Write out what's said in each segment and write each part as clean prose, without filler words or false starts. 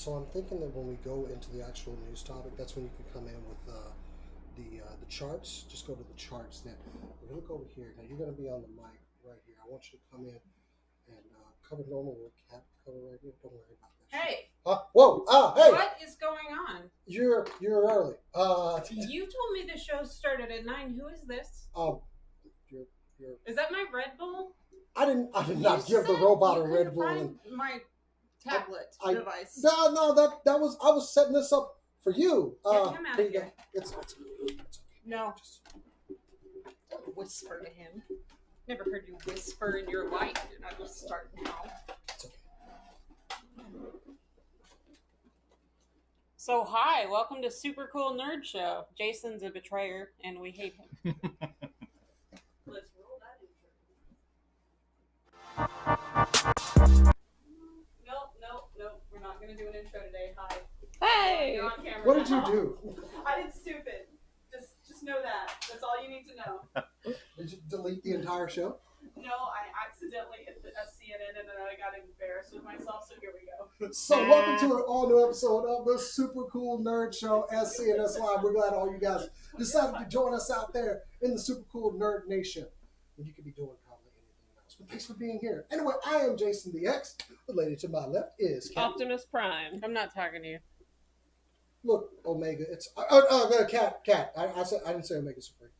So I'm thinking that when we go into the actual news topic, that's when you can come in with the charts. Just go to the charts. Then we're gonna look over here. Now you're gonna be on the mic right here. I want you to come in and cover normal with cat cover right here. Don't worry about that. Hey. Whoa! Hey. What is going on? You're early. You told me the show started at 9. Who is this? You're. Is that my Red Bull? I did not give the robot a Red Bull. Find my tablet device. No, that was I was setting this up for you. Get him out of here. It's No. Don't whisper to him. Never heard you whisper in your life. And I will start now. It's okay. So hi, welcome to Super Cool Nerd Show. Jason's a betrayer, and we hate him. Let's roll that intro. Nope. We're not gonna do an intro today. Hi. Hey. You're on camera. What did you now. do? I did stupid. Just know that. That's all you need to know. Did you delete the entire show? No, I accidentally hit the SCNN and then I got embarrassed with myself. So here we go. So welcome to an all-new episode of the Super Cool Nerd Show, SCNS Live. We're glad all you guys decided to join us out there in the Super Cool Nerd Nation. And you could be doing probably anything else. But thanks for being here. Anyway, I am Jason the X. The lady to my left is Kat. Optimus Prime. I'm not talking to you. Look, Omega. It's Kat. I didn't say Omega Supreme.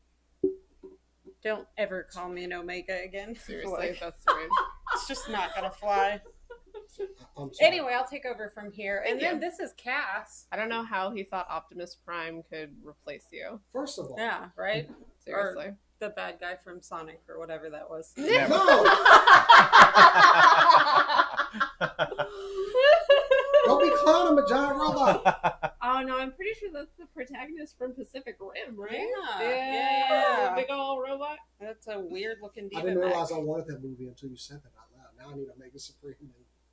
Don't ever call me an Omega again. Seriously, that's rude. It's just not gonna fly. I'm sorry. Anyway, I'll take over from here. And then this is Cass. I don't know how he thought Optimus Prime could replace you. First of all, Yeah, right? Seriously. The bad guy from Sonic or whatever that was. no. Don't be clowning a giant robot. Oh no, I'm pretty sure that's the protagonist from Pacific Rim, right? Yeah. The big old robot. That's a weird looking I diva didn't mech. realize I wanted that movie until you said that out loud. Now I need Omega Supreme and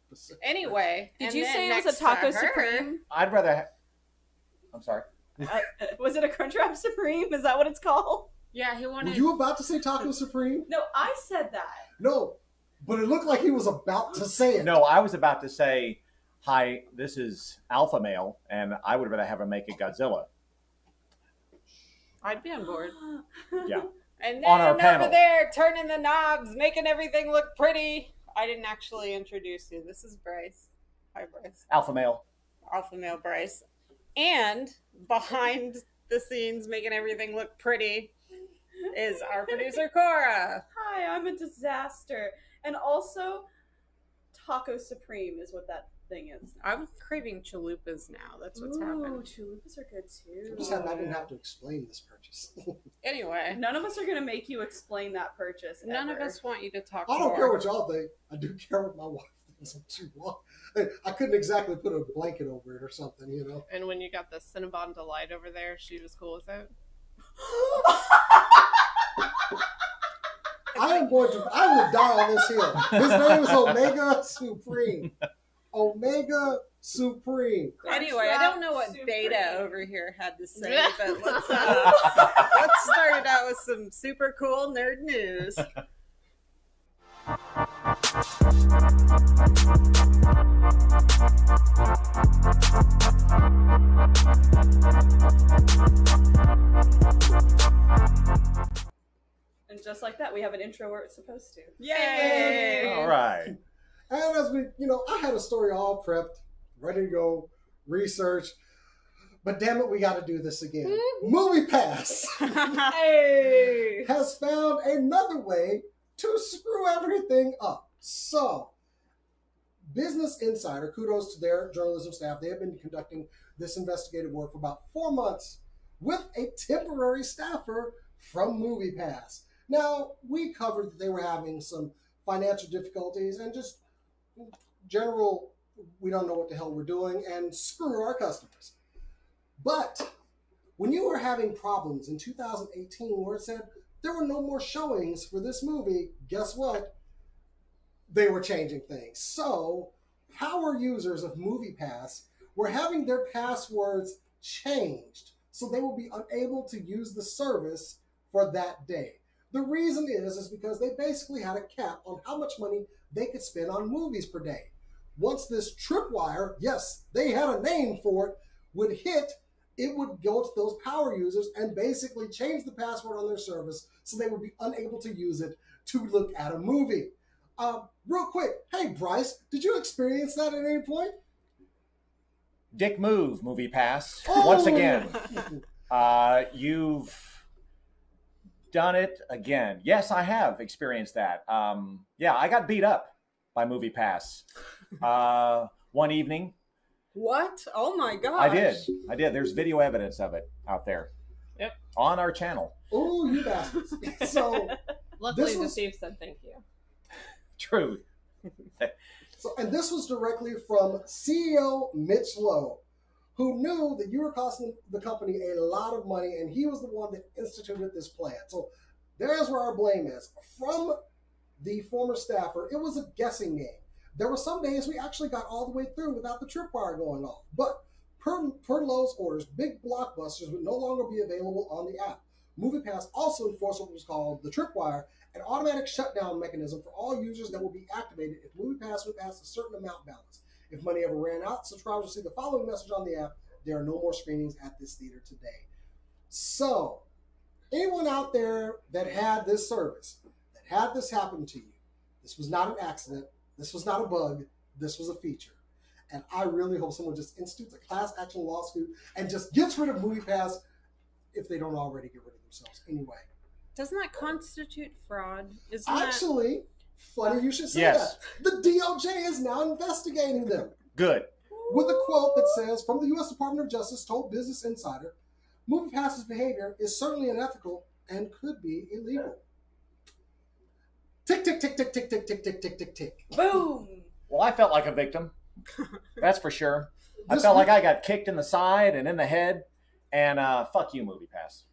Pacific. Anyway. Did and you then say it was a next to Taco her- Supreme? I'd rather. I'm sorry. Was it a Crunchwrap Supreme? Is that what it's called? Yeah, he Were wanted... you about to say Taco Supreme? No, I said that. No, but it looked like he was about to say it. No, I was about to say, hi, this is Alpha Male, and I would rather have him make a Godzilla. I'd be on board. Yeah. And then On our over panel. there, turning the knobs, making everything look pretty. I didn't actually introduce you. This is Bryce. Hi, Bryce. Alpha Male. Alpha Male Bryce. And behind the scenes, making everything look pretty, is our producer, Cora. Hi, I'm a disaster. And also, Taco Supreme is what that thing is. I'm craving chalupas now. That's what's happening. Chalupas are good too. I didn't have to explain this purchase. Anyway, None of us are going to make you explain that purchase. none of ever. us want you to talk I don't more. care what y'all think. I do care what my wife thinks I'm too long. I couldn't exactly put a blanket over it or something, you know. And when you got the Cinnabon Delight over there, she was cool with it. I will die on this hill. His name is Omega Supreme. Omega Supreme. Anyway, I don't know what Supreme. Beta over here had to say, but let's start it out with some super cool nerd news. And just like that, we have an intro where it's supposed to. Yay! All right. And as we, I had a story all prepped, ready to go, research. But damn it, we got to do this again. Movie Pass Hey! has found another way to screw everything up. So, Business Insider, kudos to their journalism staff. They have been conducting this investigative work for about 4 months with a temporary staffer from Movie Pass. Now, we covered that they were having some financial difficulties and just general, we don't know what the hell we're doing, and screw our customers. But when you were having problems in 2018 where it said there were no more showings for this movie, guess what? They were changing things. So power users of MoviePass were having their passwords changed so they will be unable to use the service for that day. The reason is because they basically had a cap on how much money they could spend on movies per day. once this tripwire, yes, they had a name for it, would hit, it would go to those power users and basically change the password on their service so they would be unable to use it to look at a movie. Real quick, hey Bryce, did you experience that at any point? Dick move, Movie Pass. Oh! Once again, you've done it again. Yes, I have experienced that. Yeah, I got beat up by Movie Pass one evening. What? Oh my gosh. I did. There's video evidence of it out there. Yep. On our channel. Oh, you bastards. So, Luckily, This was- the thief said thank you. True. and this was directly from CEO Mitch Lowe, who knew that you were costing the company a lot of money, and he was the one that instituted this plan. So there's where our blame is. From the former staffer, it was a guessing game. There were some days we actually got all the way through without the tripwire going off. But per Lowe's orders, big blockbusters would no longer be available on the app. MoviePass also enforced what was called the tripwire, an automatic shutdown mechanism for all users that will be activated if MoviePass would pass a certain amount balance. If money ever ran out, subscribers will see the following message on the app: there are no more screenings at this theater today. So, anyone out there that had this service, that had this happen to you, this was not an accident, this was not a bug, this was a feature. And I really hope someone just institutes a class action lawsuit and just gets rid of MoviePass if they don't already get rid of themselves anyway. Doesn't that constitute fraud? Isn't that? Actually, funny you should say Yes. that. The DOJ is now investigating them. Good. With a quote that says, from the U.S. Department of Justice told Business Insider, MoviePass's behavior is certainly unethical and could be illegal. Tick, tick, tick, tick, tick, tick, tick, tick, tick, tick, tick. Boom. Well, I felt like a victim. That's for sure. I This felt week- like I got kicked in the side and in the head. And fuck you, MoviePass.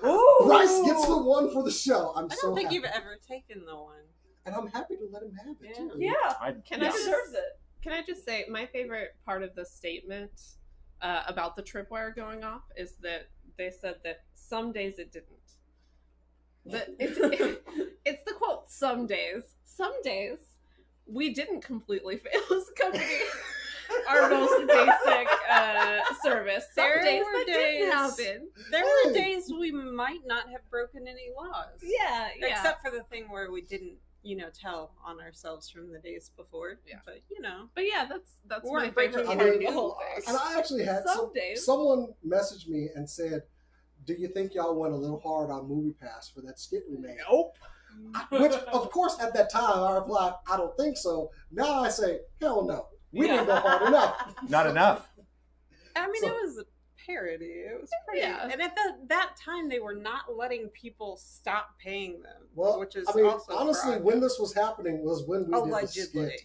Ooh. Bryce gets the one for the show. I'm I so don't think happy. you've ever taken the one. And I'm happy to let him have it, Yeah. too. Yeah. Can He I just- deserves it. Can I just say my favorite part of the statement about the tripwire going off is that they said that some days it didn't. It's the quote, some days. Some days we didn't completely fail as a company. Our most basic service. Some There days were that didn't days- happen. There were Hey. days we might not have broken any laws. Yeah, yeah. Except for the thing where we didn't, tell on ourselves from the days before. Yeah. But, But yeah, that's We're my breaking favorite I part of mean, the whole thing. And I actually had Some days. someone messaged me and said, do you think y'all went a little hard on MoviePass for that skit we made? Nope. Which, of course, at that time, I replied, I don't think so. Now I say, hell no. We didn't go hard enough. Not enough. I mean, So- it was a parody. It was pretty. Yeah. And at that time, they were not letting people stop paying them, Well, which is I mean, also honestly, fraud. when this was happening was when we did the Allegedly. skit.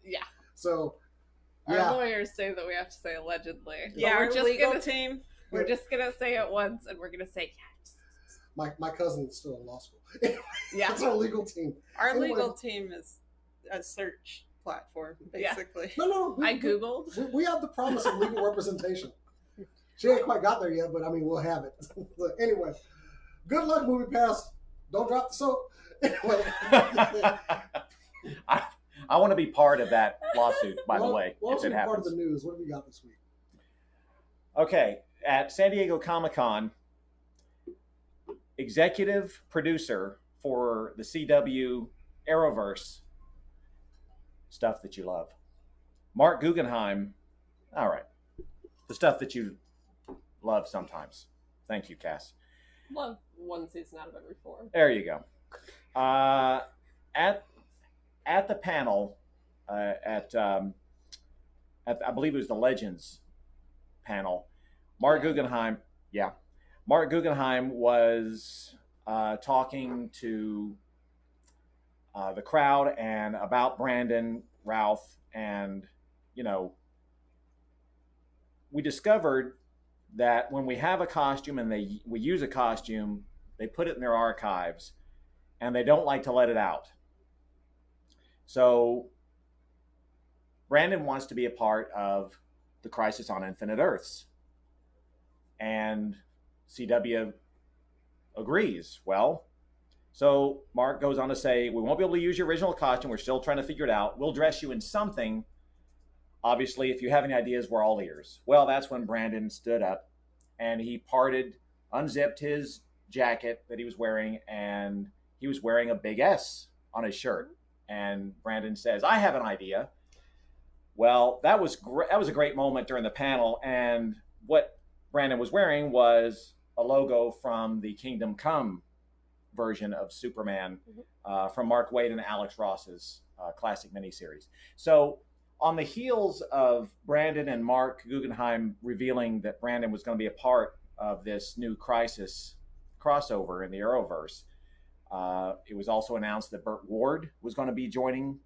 Yeah. So, Our yeah. lawyers say that we have to say allegedly. But Yeah, we're our just legal gonna, team. we're just gonna say it once, and we're gonna say My cousin is still in law school. yeah. That's our legal team. Our Anyway. legal team is a search platform, Yeah. basically. No. I googled. We have the promise of legal representation. She ain't quite got there yet, but I mean, we'll have it. So anyway, good luck, MoviePass. Don't drop the soap. Anyway, I want to be part of that lawsuit, by the Well, way, well, if it part of happens. the news. What have we got this week? Okay, at San Diego Comic-Con, executive producer for the CW Arrowverse, stuff that you love, Mark Guggenheim. All right, the stuff that you love sometimes. Thank you, Cass. Love one season out of every four. There you go. At the panel, at I believe it was the Legends panel, Mark Guggenheim was talking to the crowd and about Brandon Routh, and we discovered that when we have a costume and we use a costume, they put it in their archives, and they don't like to let it out. So Brandon wants to be a part of the Crisis on Infinite Earths, and CW agrees. Well, so Mark goes on to say, we won't be able to use your original costume. We're still trying to figure it out. We'll dress you in something obviously, if you have any ideas, we're all ears. Well, that's when Brandon stood up and he unzipped his jacket that he was wearing, and he was wearing a big S on his shirt. And Brandon says, "I have an idea." Well, that was a great moment during the panel, and what Brandon was wearing was a logo from the Kingdom Come version of Superman, from Mark Waid and Alex Ross's classic miniseries. So on the heels of Brandon and Mark Guggenheim revealing that Brandon was going to be a part of this new Crisis crossover in the Arrowverse, it was also announced that Burt Ward was going to be joining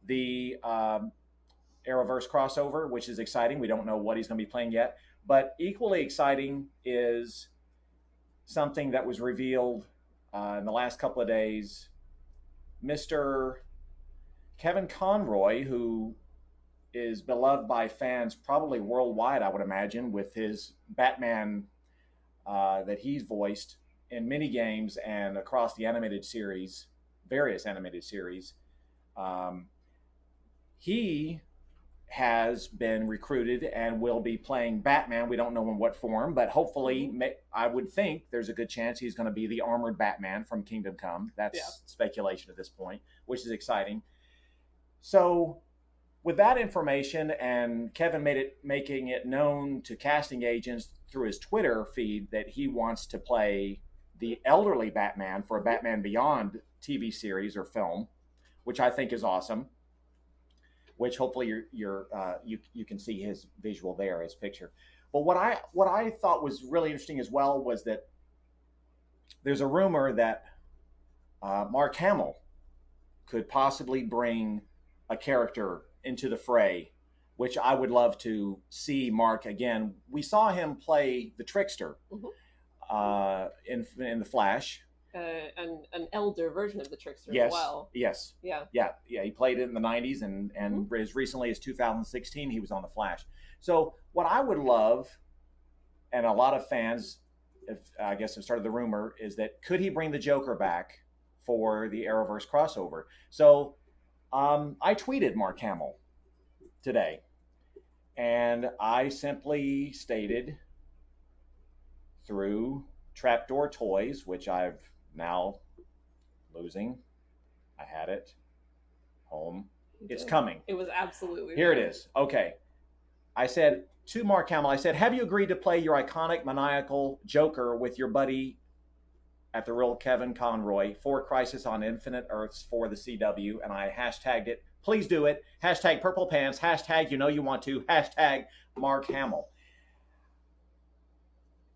the Arrowverse crossover, which is exciting. We don't know what he's going to be playing yet. But equally exciting is something that was revealed in the last couple of days. Mr. Kevin Conroy, who is beloved by fans probably worldwide, I would imagine, with his Batman that he's voiced in many games and across the animated series, various animated series. He has been recruited and will be playing Batman. We don't know in what form, but hopefully, I would think there's a good chance he's going to be the armored Batman from Kingdom Come. That's speculation at this point, which is exciting. So with that information, and Kevin making it known to casting agents through his Twitter feed that he wants to play the elderly Batman for a Batman Beyond TV series or film, which I think is awesome. Which hopefully you can see his visual there, his picture. But what I thought was really interesting as well was that there's a rumor that Mark Hamill could possibly bring a character into the fray, which I would love to see Mark again. We saw him play the Trickster in the Flash. An elder version of the Trickster yes, as well. Yes. Yeah. He played it in the 90s, and as recently as 2016, he was on the Flash. So what I would love, and a lot of fans, I guess have started the rumor, is that could he bring the Joker back for the Arrowverse crossover? So I tweeted Mark Hamill today, and I simply stated through Trapdoor Toys, which I've now losing. I had it home. It's coming. It was absolutely here. there. It is. Okay. I said to Mark Hamill, I said, have you agreed to play your iconic maniacal Joker with your buddy at the real Kevin Conroy for Crisis on Infinite Earths for the CW? And I hashtagged it. Please do it. Hashtag purple pants. Hashtag you know you want to. Hashtag Mark Hamill.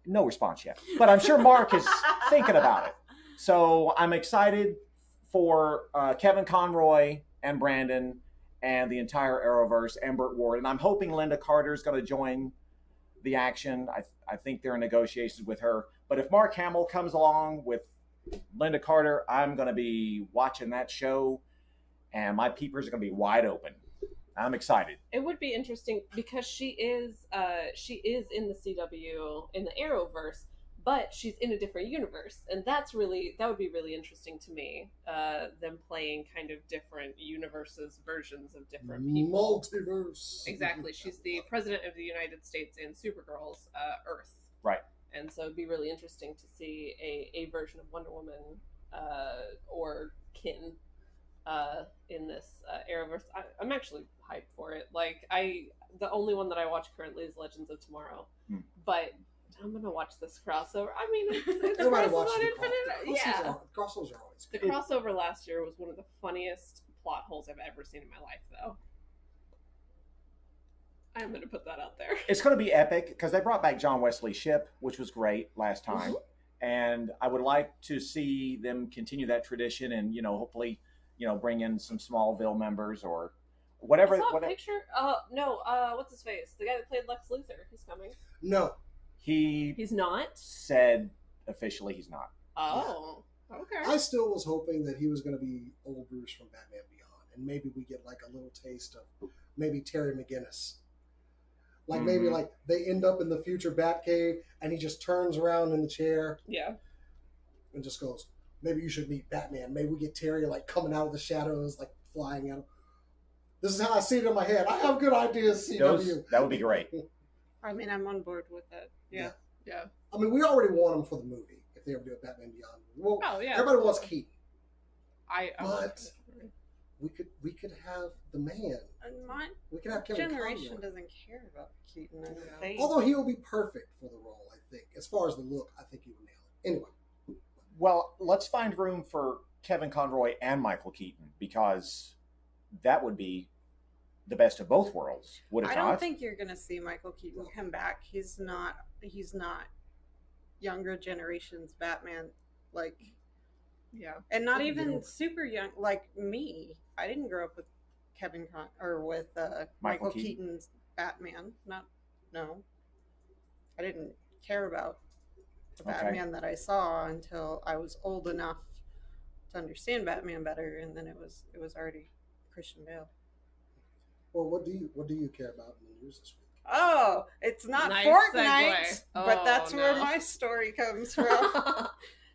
No response yet. But I'm sure Mark is thinking about it. So I'm excited for Kevin Conroy and Brandon and the entire Arrowverse and Burt Ward. And I'm hoping Linda Carter is going to join the action. I think they're in negotiations with her. But if Mark Hamill comes along with Linda Carter, I'm going to be watching that show, and my peepers are going to be wide open. I'm excited. It would be interesting because she is in the CW in the Arrowverse, but she's in a different universe, and that would be really interesting to me. Them playing kind of different universes, versions of different people. Multiverse. Exactly. She's the president of the United States in Supergirl's Earth. Right. And so it'd be really interesting to see a version of Wonder Woman or Kin in this Arrowverse. I'm actually hyped for it. The only one that I watch currently is Legends of Tomorrow, but I'm gonna watch this crossover. I mean, it's everybody watches on the Infinite. Yeah, crossovers are always the good. crossover last year was one of the funniest plot holes I've ever seen in my life, though. I'm gonna put that out there. It's going to be epic because they brought back John Wesley Shipp, which was great last time, and I would like to see them continue that tradition, and hopefully, bring in some Smallville members or whatever. I saw a picture. No. What's his face? The guy that played Lex Luthor. He's coming. No, he's not. Said officially he's not. Oh, okay. I still was hoping that he was going to be old Bruce from Batman Beyond, and maybe we get like a little taste of maybe Terry McGinnis. Like maybe like they end up in the future Batcave, and he just turns around in the chair. Yeah. And just goes, maybe you should meet Batman. Maybe we get Terry like coming out of the shadows, like flying at him. This is how I see it in my head. I have good ideas, CW. That would be great. I mean, I'm on board with it. Yeah. Yeah. I mean, we already want him for the movie if they ever do a Batman Beyond. Well, Oh yeah. everybody wants Keaton. I But we could have the man. And my We could have Kevin generation Conroy. doesn't care about Keaton. I don't think. Although he will be perfect for the role, I think. As far as the look, I think he would nail it. Anyway. Well, let's find room for Kevin Conroy and Michael Keaton because that would be the best of both worlds, would it I not? don't think you're gonna see Michael Keaton come back. He's not younger generation's Batman, like, yeah. and not Yeah. even super young like me. I didn't grow up with with Michael Keaton. Keaton's Batman. No. I didn't care about the Okay. Batman that I saw until I was old enough to understand Batman better, and then it was already Christian Bale. Well, what do you care about in the news this week? Oh, it's not Nice Fortnite, segue. but Oh, that's where no. my story comes from.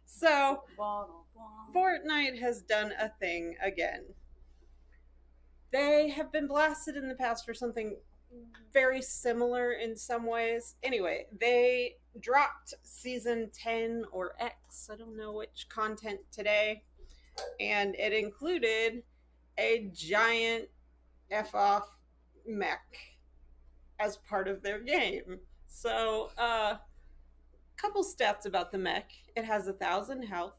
So, Fortnite has done a thing again. They have been blasted in the past for something very similar in some ways. Anyway, they dropped season 10 or X, I don't know which content today, and it included a giant F-off mech as part of their game. So, couple stats about the mech. It has 1,000 health,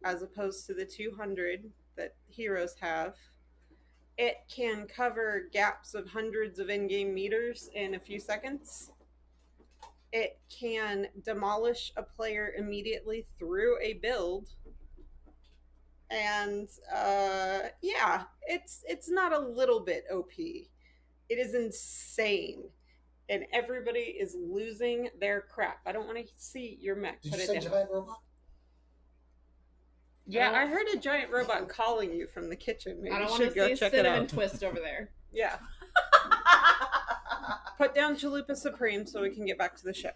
as opposed to the 200 that heroes have. It can cover gaps of hundreds of in-game meters in a few seconds. It can demolish a player immediately through a build. And yeah, it's not a little bit OP. It is insane. And everybody is losing their crap. I don't want to see your mech. Did Put you it say down. giant robot? Yeah, I heard a giant robot calling you from the kitchen. Maybe I don't you want to should go see check it Cinnamon out. Twist over there. Yeah. Put down Chalupa Supreme so we can get back to the show.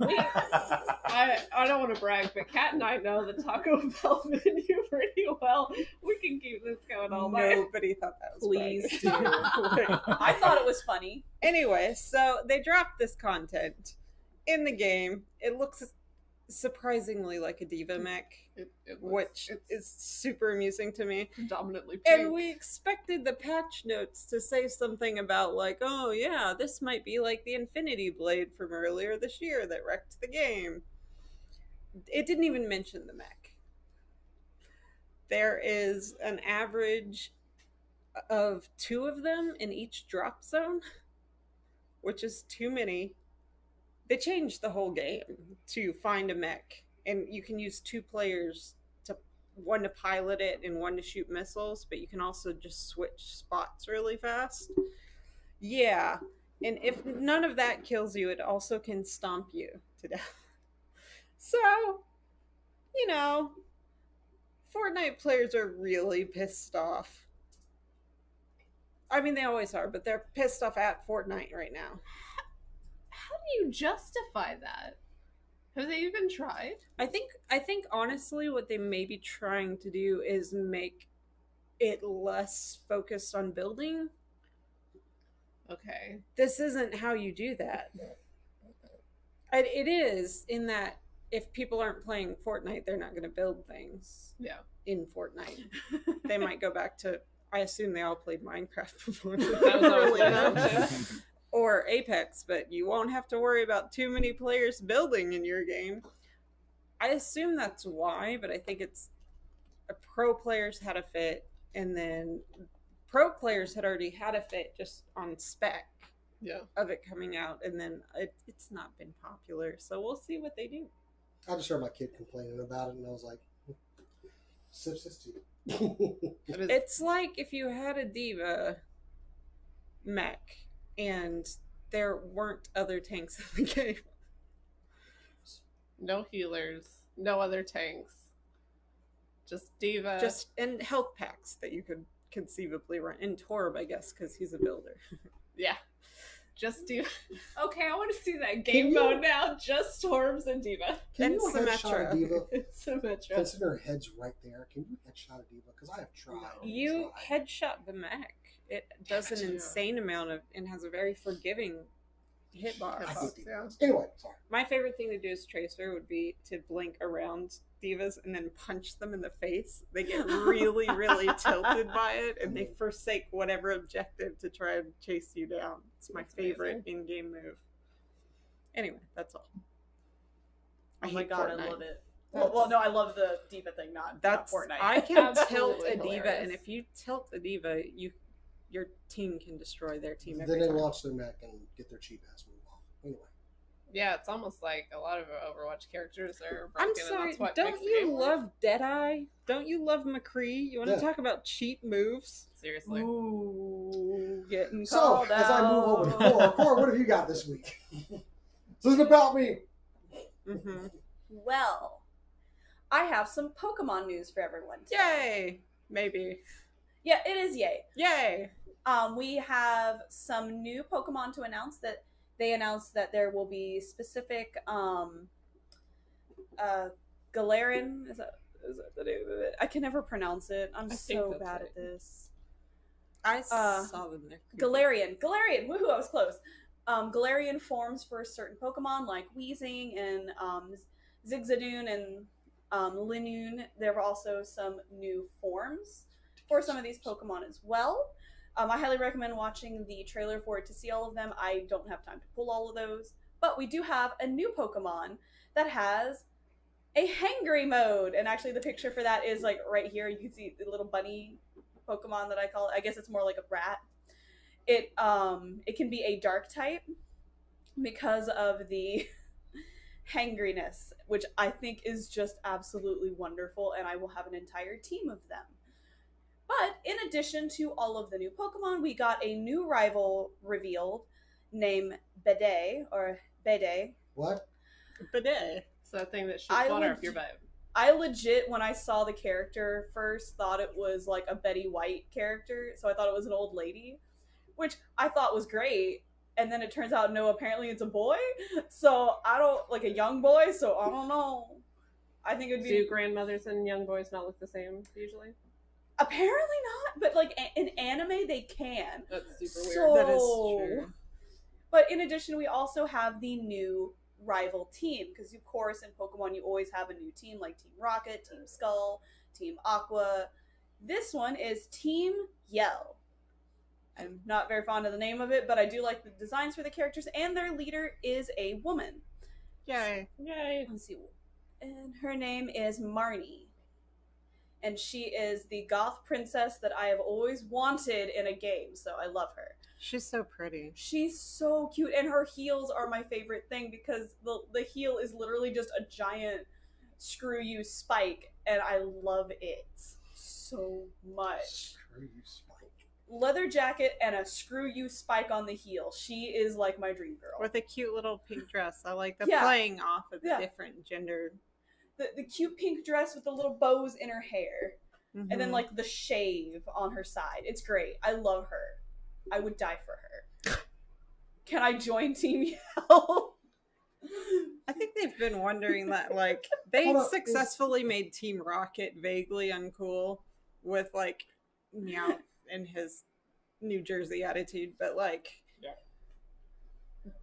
I don't want to brag, but Kat and I know the Taco Bell menu pretty well. We can keep this going all night. Nobody thought that was Please bragging. do. I thought it was funny. Anyway, so they dropped this content in the game. It looks surprisingly like a diva mech, which is super amusing to me. Predominantly pink. And we expected the patch notes to say something about, like, oh yeah, this might be like the Infinity Blade from earlier this year that wrecked the game. It didn't even mention the mech. There is an average of 2 of them in each drop zone, which is too many. They changed the whole game to find a mech, and you can use 2 players, one to pilot it and one to shoot missiles, but you can also just switch spots really fast. Yeah, and if none of that kills you, it also can stomp you to death. So, you know, Fortnite players are really pissed off. I mean, they always are, but they're pissed off at Fortnite right now. How do you justify that? Have they even tried? I think honestly what they may be trying to do is make it less focused on building. Okay. This isn't how you do that. It is in that if people aren't playing Fortnite, they're not going to build things Yeah. in Fortnite. They might go back to, I assume they all played Minecraft before. That was always Really my know. assumption. Or Apex, but you won't have to worry about too many players building in your game. I assume that's why, but I think it's pro players had a fit, and then pro players had already had a fit just on spec Yeah. of it coming out, and then it's not been popular, so we'll see what they do. I just heard my kid complaining about it, and I was like, sip this tea. It is- It's like if you had a diva mech and there weren't other tanks in the game. no healers, no other tanks. Just Diva. Just and health packs that you could conceivably run. And Torb, I guess, because he's a builder. yeah. Just Diva. Okay, I want to see that Can game you- mode now. Just Torbs and Diva. Can And you headshot Symmetra. a diva? It's Symmetra. Consider her head's right there. Can you headshot a diva? Because I have tried. You headshot the mech. it does an Yeah. insane amount of and has a very forgiving hitbox. I hate Yeah. divas. Anyway, sorry. My favorite thing to do as Tracer would be to blink around divas and then punch them in the face. They get really, really tilted by it, and they forsake whatever objective to try and chase you down. It's my That's favorite in-game move. Anyway, that's all. Oh my hate god, Fortnite. I love it. Well, no, I love the diva thing, not That's Fortnite. I can tilt Absolutely a diva, hilarious. and if you tilt a diva, your team can destroy their team Then every they time. launch their mech and get their cheap ass move off. Anyway. Yeah, it's almost like a lot of Overwatch characters are broken. I'm and sorry, that's what don't makes the you game work. love Deadeye? Don't you love McCree? You want to Yeah. talk about cheap moves? Seriously. Ooh, getting So, called as I move over to out. Cora, what have you got this week? This is about me. Mhm. Well, I have some Pokemon news for everyone today. Yay! Maybe. Yeah, it is yay. Yay! We have some new Pokemon to announce. That they announced that there will be specific Galarian. Is that the name of it? I can never pronounce it. I'm I think so that's bad it. at this. I saw them there. Galarian. Woohoo! I was close. Galarian forms for certain Pokemon like Weezing and Zigzagoon and Linoon. There were also some new forms for some of these Pokemon as well. I highly recommend watching the trailer for it to see all of them. I don't have time to pull all of those, but we do have a new Pokemon that has a hangry mode, and actually the picture for that is like right here. You can see the little bunny Pokemon that I call it. I guess it's more like a rat. It can be a dark type because of the hangriness, which I think is just absolutely wonderful, and I will have an entire team of them. But in addition to all of the new Pokemon, we got a new rival revealed named Bede. What? Bidet. It's that thing that shoots I water would- up your butt. I legit, when I saw the character first, thought it was like a Betty White character, so I thought it was an old lady, which I thought was great. And then it turns out, no, apparently it's a boy. So I don't, like a young boy, so I don't know. I think it would be. Do grandmothers and young boys not look the same usually? Apparently not, but like in anime they can. That's super So- weird. That is true. But in addition, we also have the new rival team, because of course in Pokemon you always have a new team, like Team Rocket, Team Skull, Team Aqua. This one is Team Yell. I'm not very fond of the name of it, but I do like the designs for the characters, and their leader is a woman. Yay. Yay. Let's see. And her name is Marnie. And she is the goth princess that I have always wanted in a game, so I love her. She's so pretty. She's so cute, and her heels are my favorite thing because the heel is literally just a giant screw you spike, and I love it so much. Screw you, Spike. Leather jacket and a screw you spike on the heel. She is like my dream girl. With a cute little pink dress. I like the Yeah. playing off of the Yeah. different gender. The cute pink dress with the little bows in her hair, and then Mhm. like the shave on her side. It's great. I love her. I would die for her. Can I join Team Yell? I think they've been wondering that, like, they Hold up, successfully made Team Rocket vaguely uncool with, like, Meowth and his New Jersey attitude, but, like, Yeah.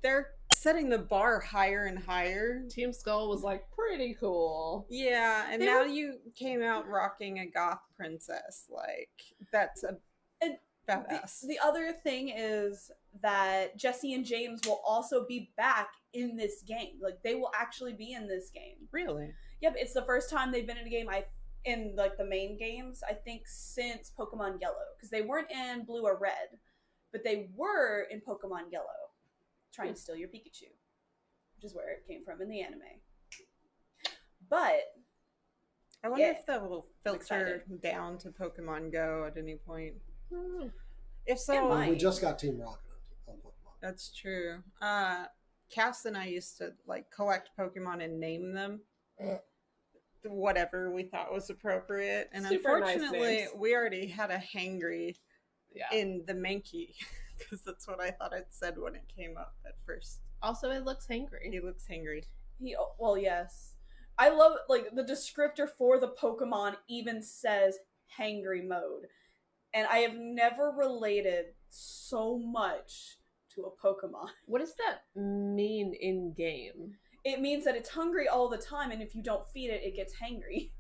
they're setting the bar higher and higher. Team Skull was like pretty cool. Yeah, and They now were- you came out rocking a goth princess. Like, that's a And badass. The other thing is that Jesse and James will also be back in this game. Like, they will actually be in this game. Really? Yep, it's the first time they've been in a game in like the main games, I think, since Pokemon Yellow, because they weren't in Blue or Red, but they were in Pokemon Yellow, trying to steal your Pikachu, which is where it came from in the anime. But I wonder Yeah. if that will filter excited. down to Pokemon Go at any point. Hmm. If It so, might. We just got Team Rocket on Pokemon. that's true. Cass and I used to like collect Pokemon and name them. Whatever we thought was appropriate. And Super nice unfortunately, names. we already had a hangry Yeah. in the Mankey. Because that's what I thought it said when it came up at first. Also, it looks hangry. He looks hangry. well, yes. I love, like, the descriptor for the Pokemon even says hangry mode. And I have never related so much to a Pokemon. What does that mean in game? It means that it's hungry all the time, and if you don't feed it, it gets hangry.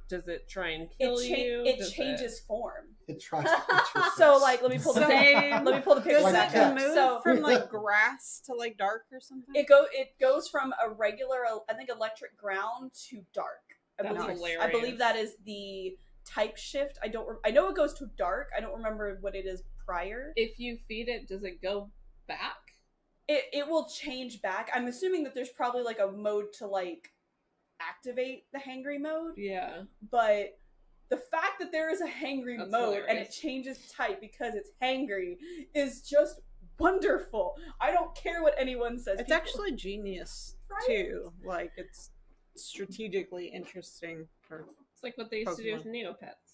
Does it try and kill you? It Does changes form. It tries to eat your So, face. like, let me pull the Same. let me pull the picture Does Like back it up. cats. move So from like grass to like dark or something? it goes from a regular, I think, electric ground to dark. That's I hilarious. believe that is the type shift. I know it goes to dark. I don't remember what it is prior. If you feed it, does it go back? It will change back. I'm assuming that there's probably like a mode to like activate the hangry mode, Yeah. but the fact that there is a hangry That's mode and it hilarious. changes type because it's hangry is just wonderful. I don't care what anyone says. It's People- actually genius Right? too. Like it's strategically interesting for It's like what they used to do with Pokemon. Neopets.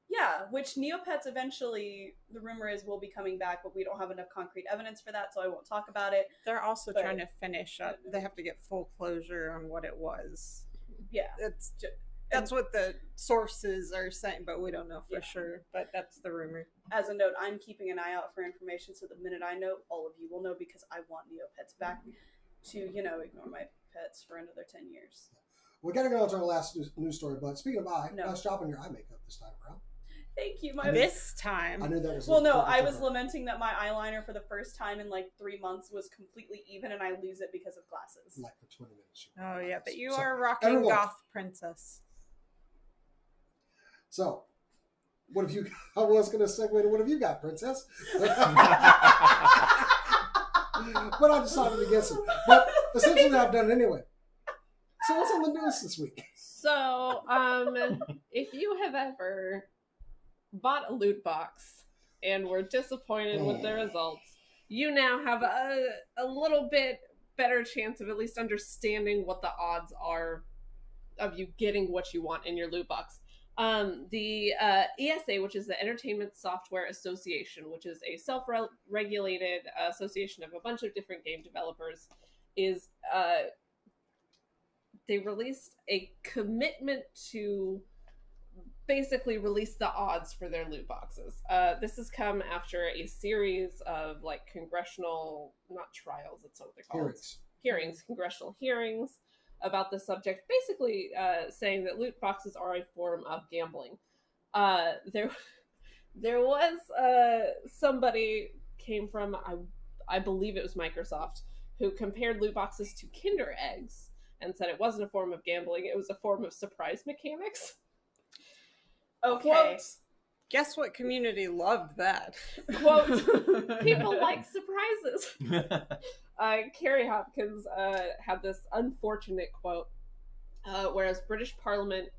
Yeah, which Neopets eventually, the rumor is, will be coming back, but we don't have enough concrete evidence for that, so I won't talk about it. they're also But- trying to finish up. They have to get full closure on what it was. Yeah. It's just, that's what the sources are saying, but we don't know for Yeah. sure. But that's the rumor. As a note, I'm keeping an eye out for information, so the minute I know, all of you will know, because I want Neopets back to, ignore my pets for another 10 years. We got to go on to our last news story, but speaking of eye, No. nice job on your eye makeup this time around. Thank you, I knew- This time, I knew that was. Well, no, important I to was her. lamenting that my eyeliner for the first time in like 3 months was completely even, and I lose it because of glasses. Like for 20 minutes. oh yeah, but you So, are rocking everyone- goth princess. So, what have you? I was going to segue to what have you got, princess? But I decided against it. But essentially, I've done it anyway. So, what's on the news this week? So, if you have ever bought a loot box and were disappointed with the results, you now have a little bit better chance of at least understanding what the odds are of you getting what you want in your loot box. The ESA, which is the Entertainment Software Association, which is a self-regulated association of a bunch of different game developers, is they released a commitment to basically release the odds for their loot boxes. This has come after a series of like congressional, not trials, that's not what they're called. Hearings, congressional hearings about the subject, basically saying that loot boxes are a form of gambling. There was somebody came from, I believe it was Microsoft, who compared loot boxes to Kinder eggs and said it wasn't a form of gambling, it was a form of surprise mechanics. Okay. Quote, Guess what community loved that? quote, people like surprises. Carrie Hopkins had this unfortunate quote, whereas British Parliament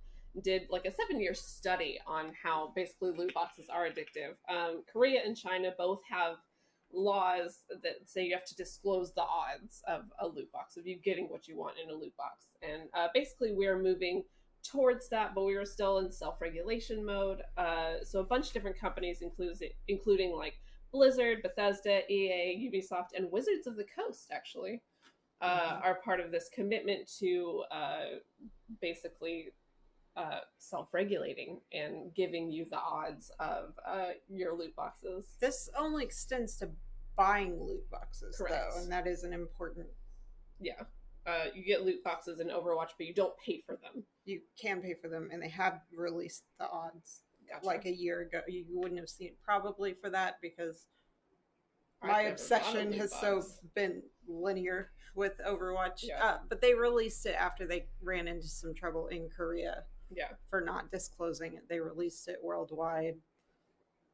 did like a 7-year study on how basically loot boxes are addictive. Korea and China both have laws that say you have to disclose the odds of a loot box, of you getting what you want in a loot box. And basically we're moving towards that, but we were still in self-regulation mode. So a bunch of different companies, including like Blizzard, Bethesda, EA, Ubisoft, and Wizards of the Coast, actually, are part of this commitment to basically self-regulating and giving you the odds of your loot boxes. This only extends to buying loot boxes, Correct. though, and that is an important. Yeah. You get loot boxes in Overwatch, but you don't pay for them. You can pay for them, and they have released the odds Gotcha. like a year ago. You wouldn't have seen it probably for that because I've my never obsession bought a loot has box. so been linear with Overwatch. Yeah. But they released it after they ran into some trouble in Korea Yeah. for not disclosing it. They released it worldwide.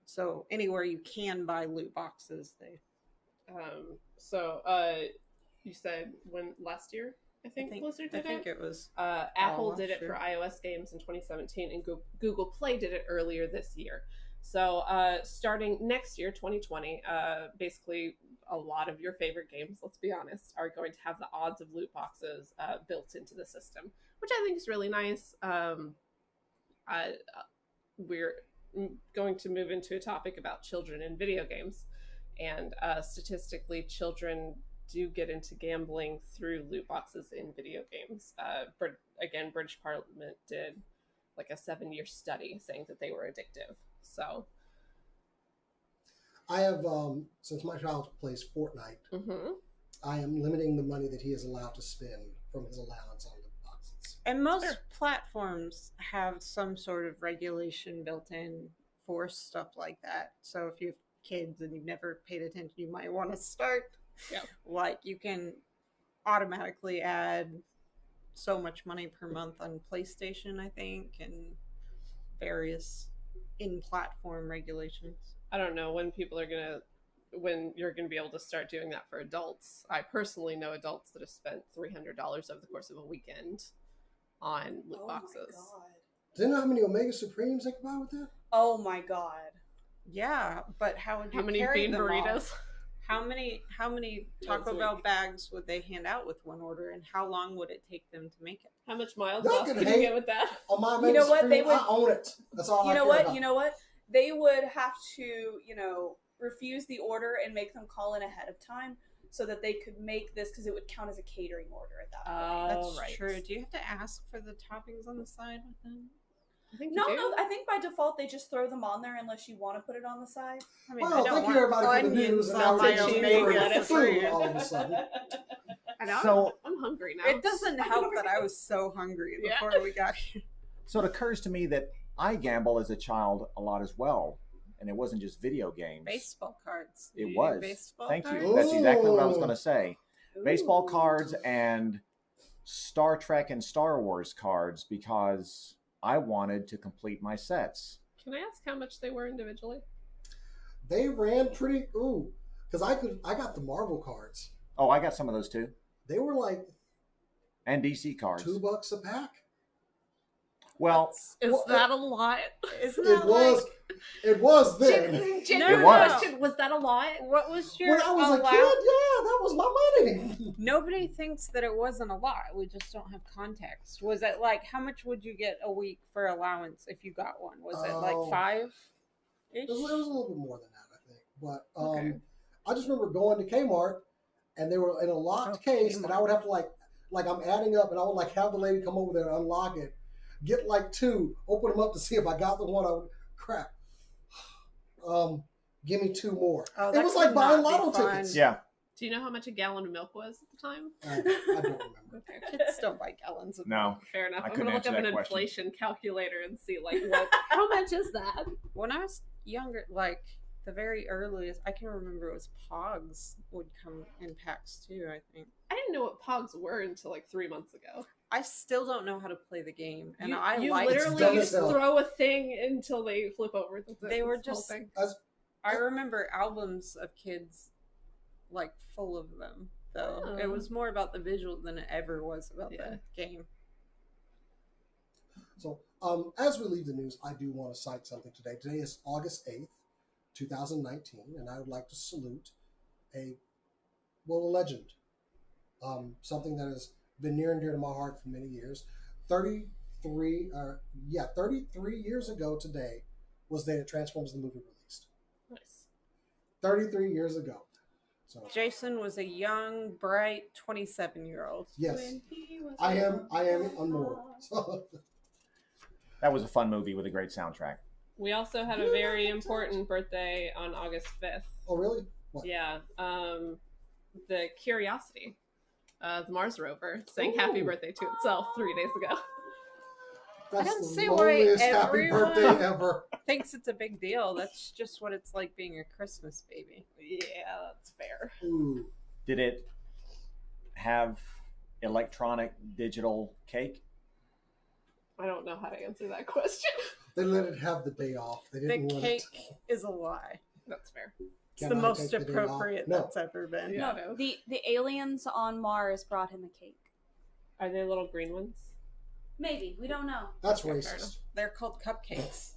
So anywhere you can buy loot boxes, they You said when last year? I think Blizzard I did think it. it was. Apple last did it year. for iOS games in 2017, and Google Play did it earlier this year. So starting next year, 2020, basically a lot of your favorite games, let's be honest, are going to have the odds of loot boxes built into the system, which I think is really nice. We're going to move into a topic about children in video games, and statistically, children do get into gambling through loot boxes in video games. Again, British Parliament did like a 7-year study saying that they were addictive. So I have, since my child plays Fortnite, Mm-hmm. I am limiting the money that he is allowed to spend from his allowance on loot boxes. And most platforms have some sort of regulation built in for stuff like that. So if you have kids and you've never paid attention, you might want to start. Yeah. Like you can automatically add so much money per month on PlayStation, I think, and various in-platform regulations. I don't know when you're gonna be able to start doing that for adults. I personally know adults that have spent $300 over the course of a weekend on loot boxes. My god. Do you know how many Omega Supremes they can buy with that? Oh my god. Yeah, but how would you How many carry bean them all? burritos? How many Once Taco a Bell week. bags would they hand out with one order, and how long would it take them to make it? How much miles Y'all off can can you hate- get with that? On my You Omega know what? Supreme, They would- I own it. That's all I You know care what? about. You know what? They would have to, refuse the order and make them call in ahead of time so that they could make this, because it would count as a catering order at that point. That's right. true. Do you have to ask for the toppings on the side with them? I think No, you do. I think by default they just throw them on there unless you want to put it on the side. I mean, Well, I don't thank you want everybody for the news, onions and now on we're my getting cheese Omega lettuce. food Supreme. all of a sudden. I know. So, I'm hungry now. It doesn't help that I was so hungry Yeah. before we got here. so it occurs to me that I gamble as a child a lot as well, and it wasn't just video games. Baseball cards. It You was. Baseball Thank cards? you. That's exactly what I was Ooh. going to say. Baseball Ooh. cards and Star Trek and Star Wars cards because I wanted to complete my sets. Can I ask how much they were individually? They ran pretty because I got the Marvel cards. Oh, I got some of those too. They were like And DC cards. $2 a pack. Well, Is Well, that a lot? Isn't It that was. It was then. Genuine It was. question. Was that a lot? what was your When I was a kid, yeah, that was my money. Nobody thinks that it wasn't a lot. We just don't have context. Was it like how much would you get a week for allowance if you got one? Was it like Oh. 5? It was a little bit more than that, I think. But Okay. I just remember going to Kmart, and they were in a locked Oh, case, and I Kmart. would have to like I'm adding up, and I would like have the lady come over there and unlock it, get like 2, open them up to see if I got the one. I would crap. Give me 2 more. Oh, It that was could like buying not be lotto fun. tickets. yeah. Do you know how much a gallon of milk was at the time? I don't remember. Okay. Kids don't buy gallons of No. Fair enough. I I'm couldn't gonna look up answer an that question. inflation calculator and see like what. How much is that? When I was younger, like the very earliest, I can remember it was Pogs would come in packs too, I think. I didn't know what Pogs were until like 3 months ago. I still don't know how to play the game, and you, I you like It's dumb literally as just hell. throw a thing until they flip over. That's it. They were That's the whole just- thing. I remember albums of kids like full of them, though. Oh. It was more about the visual than it ever was about Yeah. the game. So, as we leave the news, I do want to cite something today. Today is August 8th, 2019, and I would like to salute a legend. Something that has been near and dear to my heart for many years. 33 years ago today was the day that Transformers the movie released. Nice. 33 years ago. So, Jason was a young, bright 27-year-old. yes, When he was I am young. unmoored. So, That was a fun movie with a great soundtrack. We also had a very important birthday on August 5th. oh, really? What? Yeah. The Curiosity, the Mars rover, saying happy Ooh. birthday to itself 3 days ago. That's don't the see why loneliest happy everyone- birthday ever. Thinks it's a big deal. That's just what it's like being a Christmas baby. Yeah, that's fair. Ooh. Did it have electronic digital cake? I don't know how to answer that question. They let it have the day off. They The didn't want cake it. is a lie. That's fair. It's Can the I most take the day off? appropriate No. that's ever been. Yeah. No, the aliens on Mars brought him a cake. Are they little green ones? Maybe, we don't know. That's Okay, fair racist. They're called cupcakes.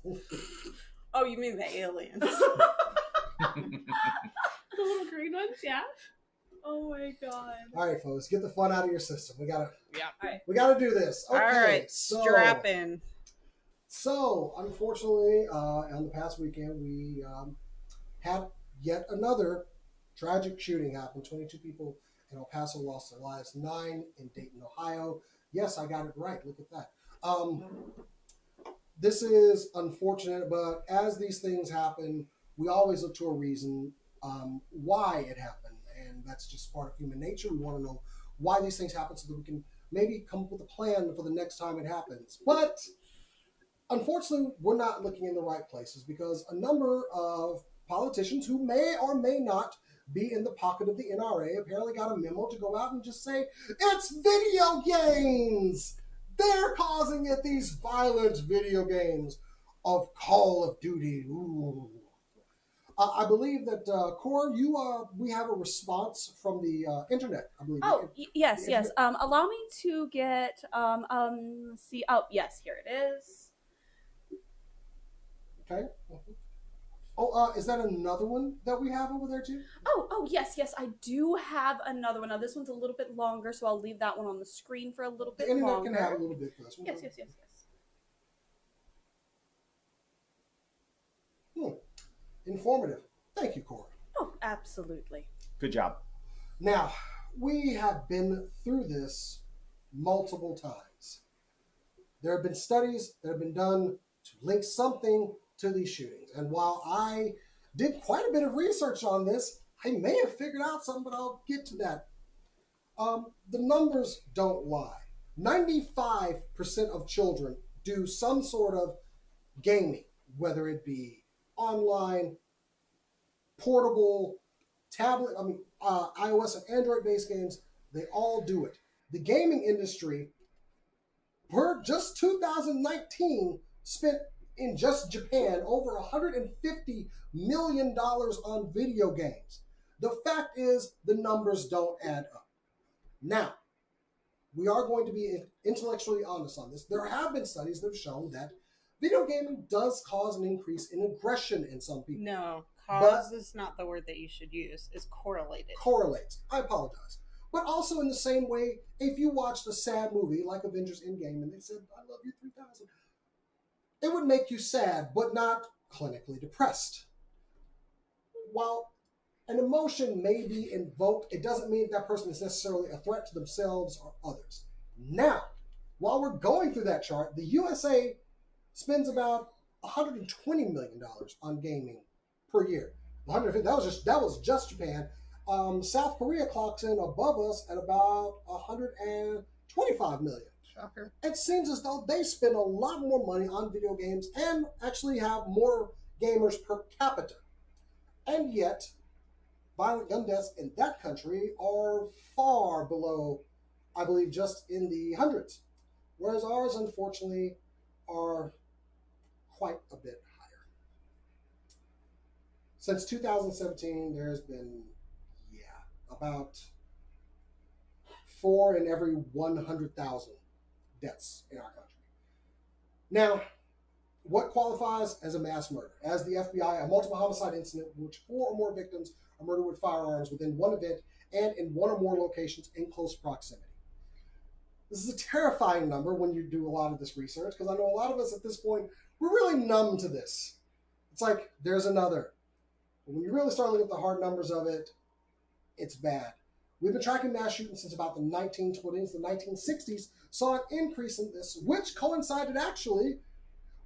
Oh, you mean the aliens? The little green ones, yeah. Oh my god. All right, folks, get the fun out of your system. We gotta do this. Okay, All right, so, strap in. So, unfortunately, on the past weekend, we had yet another tragic shooting happen. 22 people in El Paso lost their lives. 9 in Dayton, Ohio. Yes, I got it right. Look at that. This is unfortunate, but as these things happen, we always look to a reason why it happened. And that's just part of human nature. We want to know why these things happen so that we can maybe come up with a plan for the next time it happens. But unfortunately, we're not looking in the right places because a number of politicians who may or may not be in the pocket of the NRA apparently got a memo to go out and just say, it's video games! They're causing it, these violent video games of Call of Duty. Ooh. I believe that, Cora, we have a response from the internet, I believe. Oh, yes. Allow me to get, see, oh, yes, here it is. Okay. Oh, is that another one that we have over there too? Oh, yes, I do have another one. Now, this one's a little bit longer, so I'll leave that one on the screen for a little bit longer. The internet can have a little bit for this one. Yes. Informative. Thank you, Cora. Oh, absolutely. Good job. Now, we have been through this multiple times. There have been studies that have been done to link something to these shootings. And while I did quite a bit of research on this, I may have figured out something, but I'll get to that. The numbers don't lie. 95% of children do some sort of gaming, whether it be online, portable, tablet, iOS and Android-based games, they all do it. The gaming industry, per just 2019, spent in just Japan over $150 million on video games. The fact is, the numbers don't add up. Now, we are going to be intellectually honest on this. There have been studies that have shown that video gaming does cause an increase in aggression in some people. No, cause is not the word that you should use. It's correlated. Correlates. I apologize. But also in the same way, if you watched a sad movie like Avengers Endgame and they said, I love you 3000, it would make you sad, but not clinically depressed. While an emotion may be invoked, it doesn't mean that person is necessarily a threat to themselves or others. Now, while we're going through that chart, the USA spends about $120 million on gaming per year. That was just Japan. South Korea clocks in above us at about $125 million. Shocker. It seems as though they spend a lot more money on video games and actually have more gamers per capita. And yet, violent gun deaths in that country are far below, I believe, just in the hundreds. Whereas ours, unfortunately, are quite a bit higher. Since 2017, there's been, about 4 in every 100,000 deaths in our country. Now, what qualifies as a mass murder? As the FBI, a multiple homicide incident in which 4 or more victims are murdered with firearms within one event and in 1 or more locations in close proximity. This is a terrifying number when you do a lot of this research, because I know a lot of us at this point, we're really numb to this. It's like, there's another. But when you really start looking at the hard numbers of it, it's bad. We've been tracking mass shootings since about the 1920s. The 1960s saw an increase in this, which coincided actually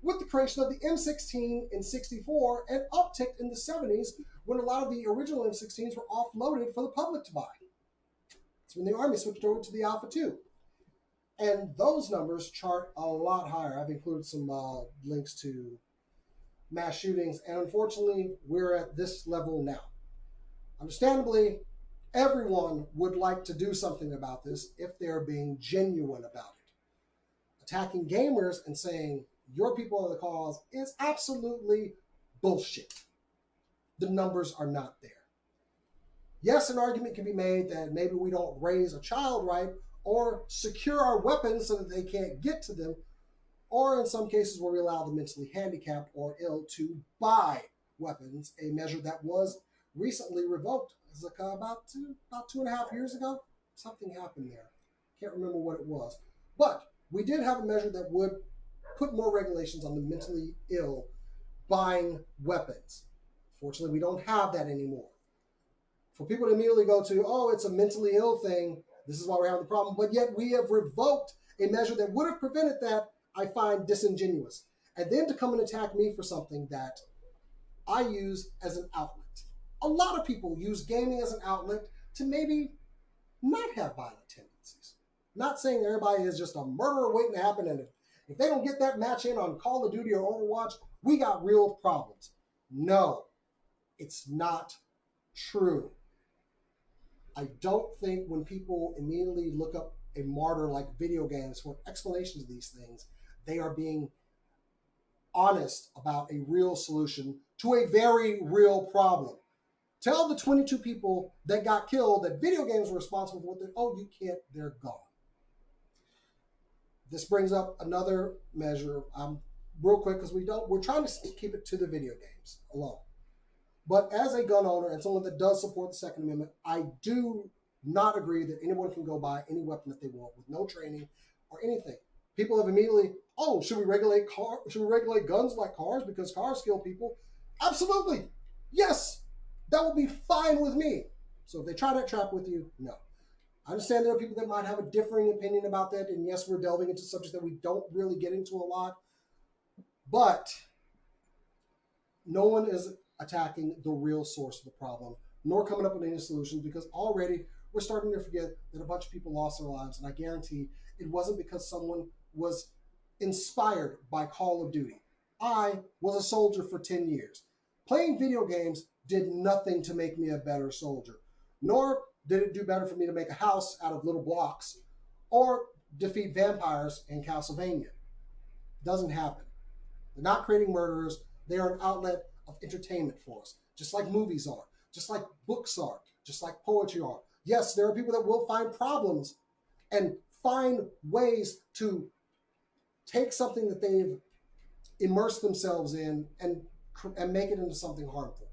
with the creation of the M16 in '64 and upticked in the 70s when a lot of the original M16s were offloaded for the public to buy. It's when the Army switched over to the Alpha 2. And those numbers chart a lot higher. I've included some links to mass shootings, and unfortunately, we're at this level now. Understandably, everyone would like to do something about this if they're being genuine about it. Attacking gamers and saying, your people are the cause is absolutely bullshit. The numbers are not there. Yes, an argument can be made that maybe we don't raise a child right or secure our weapons so that they can't get to them, or in some cases where we allow the mentally handicapped or ill to buy weapons, a measure that was recently revoked. It was like about 2.5 years ago. Something happened there. Can't remember what it was. But we did have a measure that would put more regulations on the mentally ill buying weapons. Fortunately, we don't have that anymore. For people to immediately go to, oh, it's a mentally ill thing, this is why we're having the problem, but yet we have revoked a measure that would have prevented that, I find disingenuous. And then to come and attack me for something that I use as an outlet. A lot of people use gaming as an outlet to maybe not have violent tendencies. Not saying everybody is just a murderer waiting to happen, and if they don't get that match in on Call of Duty or Overwatch, we got real problems. No, it's not true. I don't think when people immediately look up a martyr like video games for explanations of these things, they are being honest about a real solution to a very real problem. Tell the 22 people that got killed that video games were responsible for what oh, you can't, they're gone. This brings up another measure, real quick, because we're trying to keep it to the video games alone. But as a gun owner and someone that does support the Second Amendment, I do not agree that anyone can go buy any weapon that they want with no training or anything. People have immediately, oh, should we regulate guns like cars because cars kill people? Absolutely. Yes, that would be fine with me. So if they try that trap with you, no. I understand there are people that might have a differing opinion about that, and yes, we're delving into subjects that we don't really get into a lot, but no one is attacking the real source of the problem, nor coming up with any solutions, because already we're starting to forget that a bunch of people lost their lives, and I guarantee it wasn't because someone was inspired by Call of Duty. I was a soldier for 10 years. Playing video games did nothing to make me a better soldier, nor did it do better for me to make a house out of little blocks or defeat vampires in Castlevania. Doesn't happen. They're not creating murderers. They are an outlet of entertainment for us, just like movies are, just like books are, just like poetry are. Yes, there are people that will find problems and find ways to take something that they've immersed themselves in and make it into something harmful.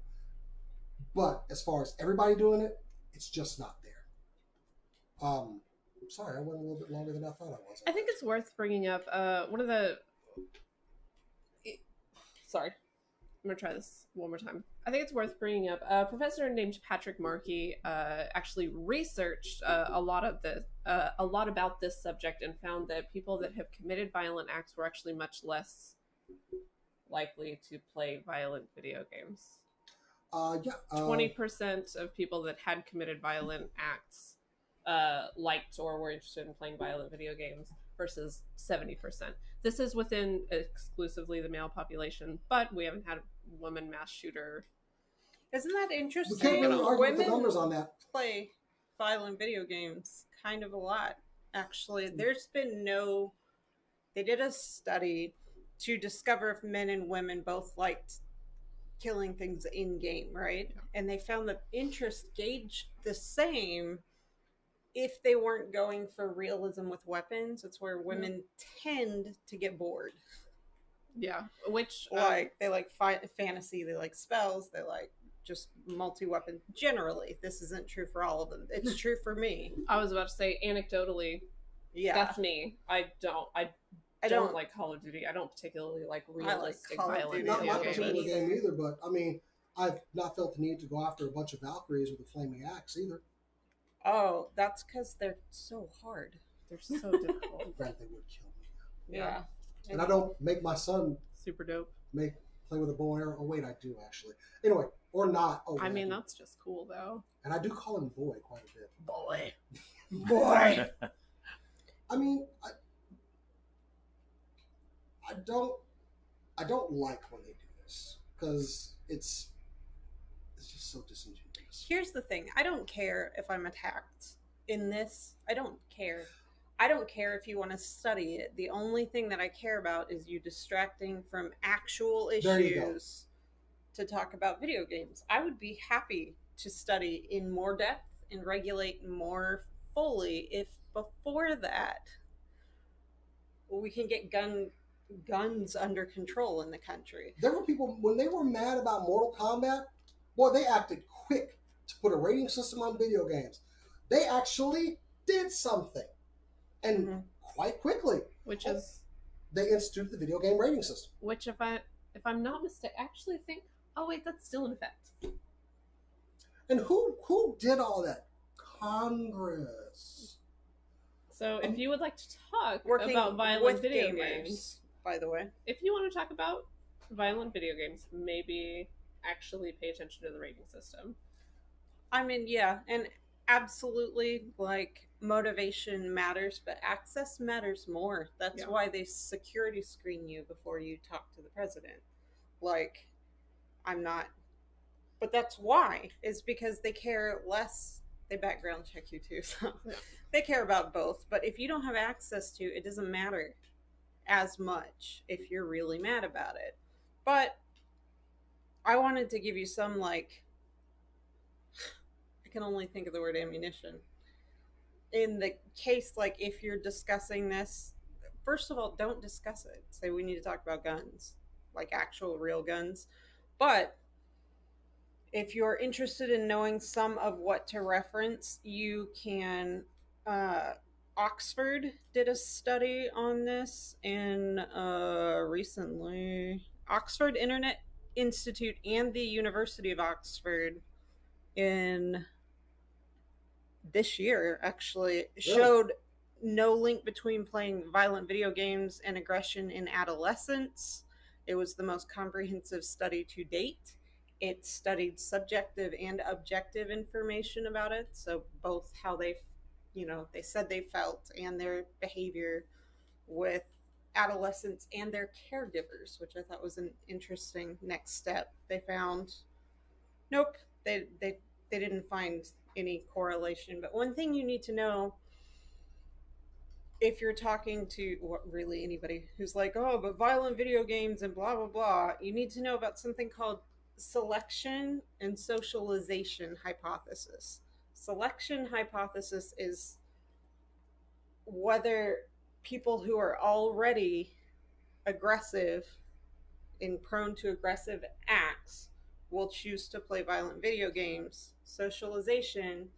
But as far as everybody doing it, it's just not there. Sorry, I went a little bit longer than I thought I was. I think it's worth bringing up one of the... Sorry. I'm going to try this one more time. I think it's worth bringing up. A professor named Patrick Markey actually researched a lot about this subject and found that people that have committed violent acts were actually much less likely to play violent video games. 20% of people that had committed violent acts liked or were interested in playing violent video games versus 70%. This is within exclusively the male population, but we haven't had a woman mass shooter. Isn't that interesting? We can't really argue with the numbers on that. Play violent video games kind of a lot, actually. There's been no... They did a study to discover if men and women both liked killing things in-game, right? Yeah. And they found that interest gauged the same if they weren't going for realism with weapons. It's where women tend to get bored. Yeah, which... they like fantasy, they like spells, they like just multi-weapon. Generally, this isn't true for all of them. It's true for me. I was about to say, anecdotally, yeah, that's me. I don't like Call of Duty. I don't particularly like realistic violent not my particular game either, but I mean, I've not felt the need to go after a bunch of Valkyries with a flaming axe either. Oh, that's because they're so hard. They're so difficult. Right, they would kill me. Yeah. And I don't make my son super dope play with a bow and arrow. Oh wait, I do actually. Anyway, or not. Oh, I mean, that's just cool though. And I do call him boy quite a bit. Boy. Boy. I mean, I don't like when they do this because it's just so disingenuous. Here's the thing. I don't care if I'm attacked in this. I don't care. I don't care if you want to study it. The only thing that I care about is you distracting from actual issues to talk about video games. I would be happy to study in more depth and regulate more fully if before that we can get guns under control in the country. There were people, when they were mad about Mortal Kombat, boy, they acted quick to put a rating system on video games. They actually did something. And quite quickly. Which is... They instituted the video game rating system. Which, if I'm not mistaken, I actually think, oh wait, that's still in effect. And who did all that? Congress. So if you would like to talk about violent video games, by the way. If you want to talk about violent video games, maybe actually pay attention to the rating system. I mean, yeah, and absolutely, like, motivation matters, but access matters more. That's Yeah. why they security screen you before you talk to the president. Like, I'm not, but that's why, is because they care less. They background check you too, so Yeah. they care about both. But if you don't have access to it, doesn't matter as much if you're really mad about it. But I wanted to give you some, like, I can only think of the word ammunition. In the case, like, if you're discussing this, first of all, don't discuss it. Say we need to talk about guns, like actual real guns. But if you're interested in knowing some of what to reference, you can. Oxford did a study on this in recently. Oxford Internet Institute and the University of Oxford in this year actually showed no link between playing violent video games and aggression in adolescence. It was the most comprehensive study to date. It studied subjective and objective information about it, so both how they, they said they felt and their behavior with adolescents and their caregivers, which I thought was an interesting next step. They found, nope, they didn't find any correlation. But one thing you need to know, if you're talking to really anybody who's like, oh, but violent video games and blah blah blah, you need to know about something called selection and socialization hypothesis. Selection hypothesis is whether people who are already aggressive and prone to aggressive acts will choose to play violent video games. Socialization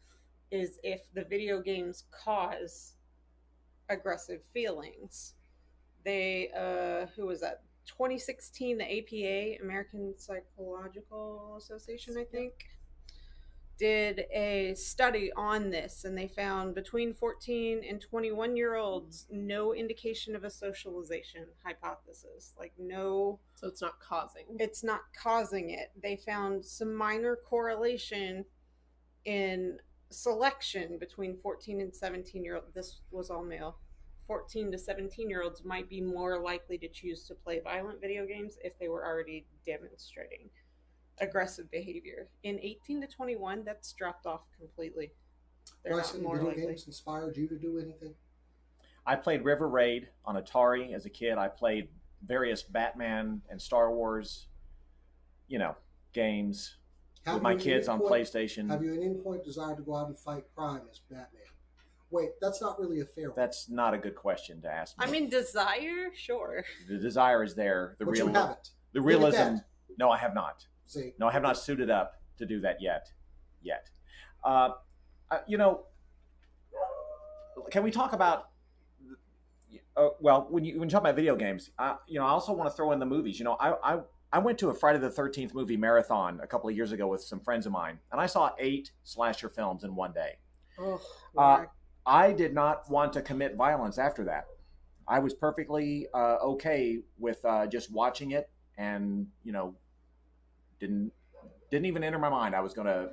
is if the video games cause aggressive feelings. They, who was that? 2016, the APA, American Psychological Association, I think, did a study on this, and they found between 14 and 21-year-olds no indication of a socialization hypothesis. Like, no. So it's not causing. It's not causing it. They found some minor correlation in selection between 14 and 17-year-olds. This was all male. 14 to 17-year-olds might be more likely to choose to play violent video games if they were already demonstrating aggressive behavior. In 18 to 21, that's dropped off completely. They're Bryce, not more video likely. games inspired you to do anything? I played River Raid on Atari as a kid. I played various Batman and Star Wars, games with my kids on PlayStation. Have you at any point desired to go out and fight crime as Batman? Wait, that's not really a fair one. That's not a good question to ask me. I mean, desire, sure. The desire is there. But you haven't. The realism. No, I have not. See? No, I have not suited up to do that yet. Can we talk about? When you talk about video games, I also want to throw in the movies. I went to a Friday the 13th movie marathon a couple of years ago with some friends of mine, and I saw 8 slasher films in one day. Oh, I did not want to commit violence after that. I was perfectly okay with just watching it, and didn't even enter my mind I was going to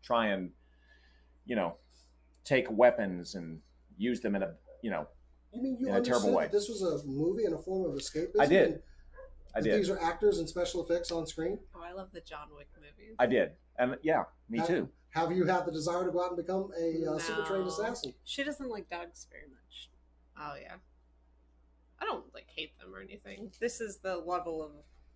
try and take weapons and use them in a You mean you in a terrible way. understood that this was a movie in a form of escapism? I did. These are actors and special effects on screen? Oh, I love the John Wick movies. I did. And yeah, me too. Have you had the desire to go out and become a super trained assassin? she doesn't like dogs very much. Oh yeah. I don't hate them or anything. This is the level of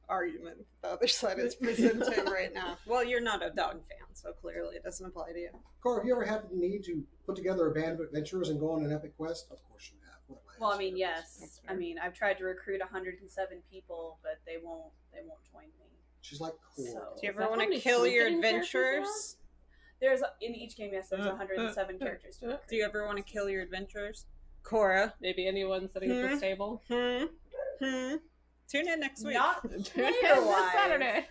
argument the other side is presenting right now. Well, you're not a dog fan, so clearly it doesn't apply to you. Cora, have you ever had the need to put together a band of adventurers and go on an epic quest? Of course you have. What am I Well, I asking? mean, yes. I mean, I've tried to recruit 107 people, but they won't join me. She's like, cool. So- Do you Is ever that want how to many kill your sleeping characters there are? adventurers? There's in each game, yes, there's 107 characters to recruit. Do you ever want to kill your adventurers? Cora? Maybe anyone sitting at this table. Tune in next week. Not This player-wise. Saturday.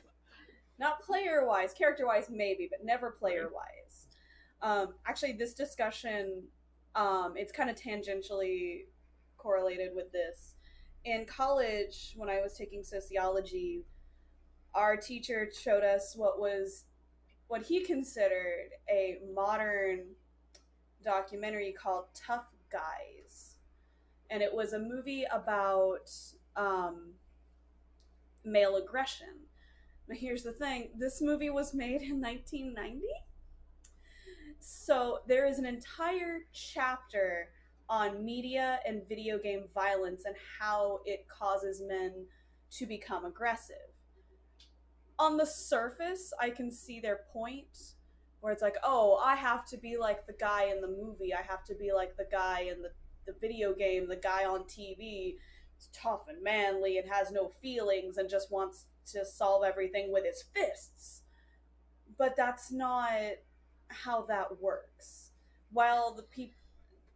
Not player-wise. Character-wise, maybe, but never player-wise. Actually, this discussion, it's kind of tangentially correlated with this. In college, when I was taking sociology, our teacher showed us what he considered a modern documentary called Tough Guys. And it was a movie about male aggression. Now, here's the thing, this movie was made in 1990. So there is an entire chapter on media and video game violence and how it causes men to become aggressive. On the surface, I can see their point, where it's like, oh, I have to be like the guy in the movie. I have to be like the guy in the video game, the guy on TV. It's tough and manly and has no feelings and just wants to solve everything with his fists. But that's not how that works. While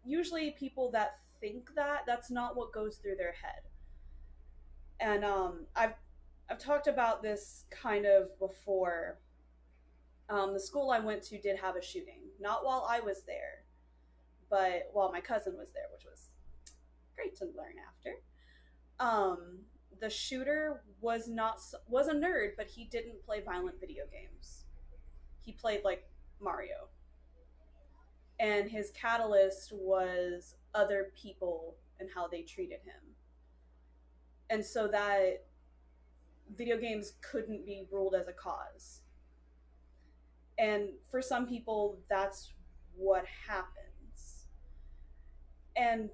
usually people that think that's not what goes through their head. And I've talked about this kind of before. The school I went to did have a shooting, not while I was there, but while my cousin was there, which was great to learn after. The shooter was a nerd, but he didn't play violent video games. He played like Mario. And his catalyst was other people and how they treated him. And so that video games couldn't be ruled as a cause. And for some people, that's what happens. And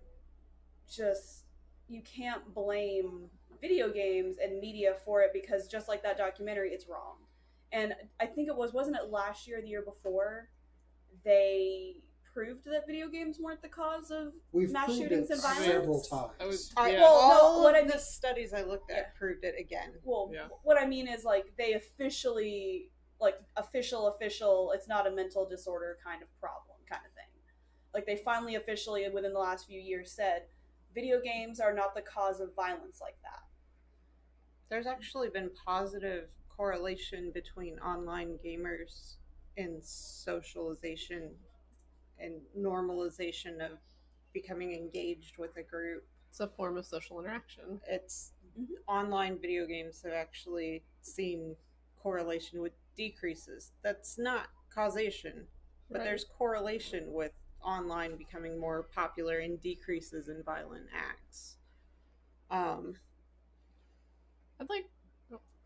just, you can't blame video games and media for it, because just like that documentary, it's wrong. And I think wasn't it last year or the year before, they proved that video games weren't the cause of mass shootings and violence? Several times. All of the studies I looked at proved it again. Well, what I mean is, like, they officially, like, official, it's not a mental disorder kind of problem kind of thing. Like, they finally officially, within the last few years, said video games are not the cause of violence like that. There's actually been positive correlation between online gamers and socialization and normalization of becoming engaged with a group. It's a form of social interaction. It's online video games have actually seen correlation with decreases. That's not causation, but there's correlation with online becoming more popular and decreases in violent acts.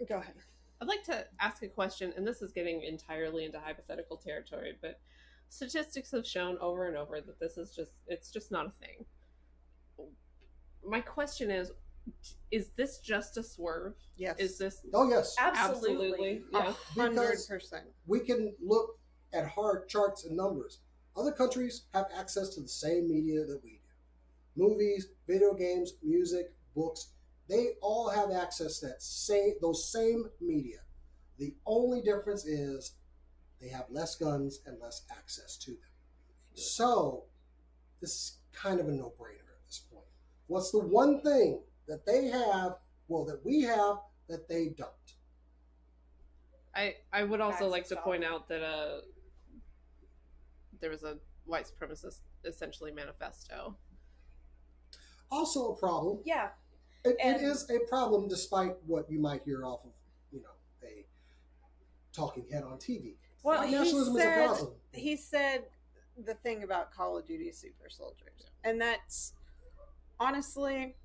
Go ahead. I'd like to ask a question, and this is getting entirely into hypothetical territory, but statistics have shown over and over that it's just not a thing. My question is this just a swerve? Yes. Is this? Oh, yes. Absolutely. Yeah. 100%. We can look at hard charts and numbers. Other countries have access to the same media that we do. Movies, video games, music, books, they all have access to those same media. The only difference is they have less guns and less access to them. So this is kind of a no-brainer at this point. What's the one thing that they have, that we have, that they don't? I would also like to point out that there was a white supremacist essentially manifesto. Also a problem. Yeah. It is a problem, despite what you might hear off of, a talking head on TV. Well, nationalism is a problem. He said the thing about Call of Duty Super Soldiers, and that's honestly,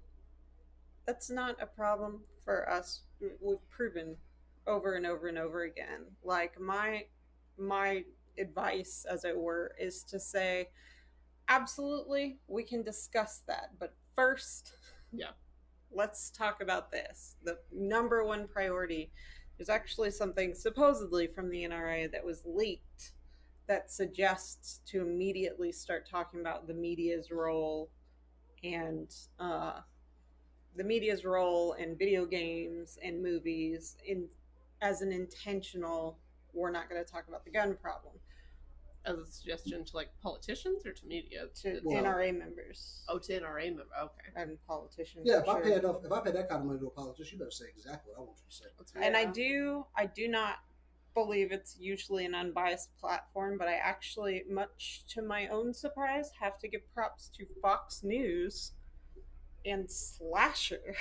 that's not a problem for us. We've proven over and over and over again. Like, my advice, as it were, is to say, absolutely, we can discuss that, but first, let's talk about this. The number one priority is actually something supposedly from the NRA that was leaked that suggests to immediately start talking about the media's role and in video games and movies as an intentional, we're not going to talk about the gun problem. As a suggestion to, like, politicians or to media? To NRA members. Oh, to NRA members. Okay. And politicians. Yeah, if I pay that kind of money to a politician, you better say exactly what I want you to say. And I do not believe it's usually an unbiased platform, but I actually, much to my own surprise, have to give props to Fox News and Slasher.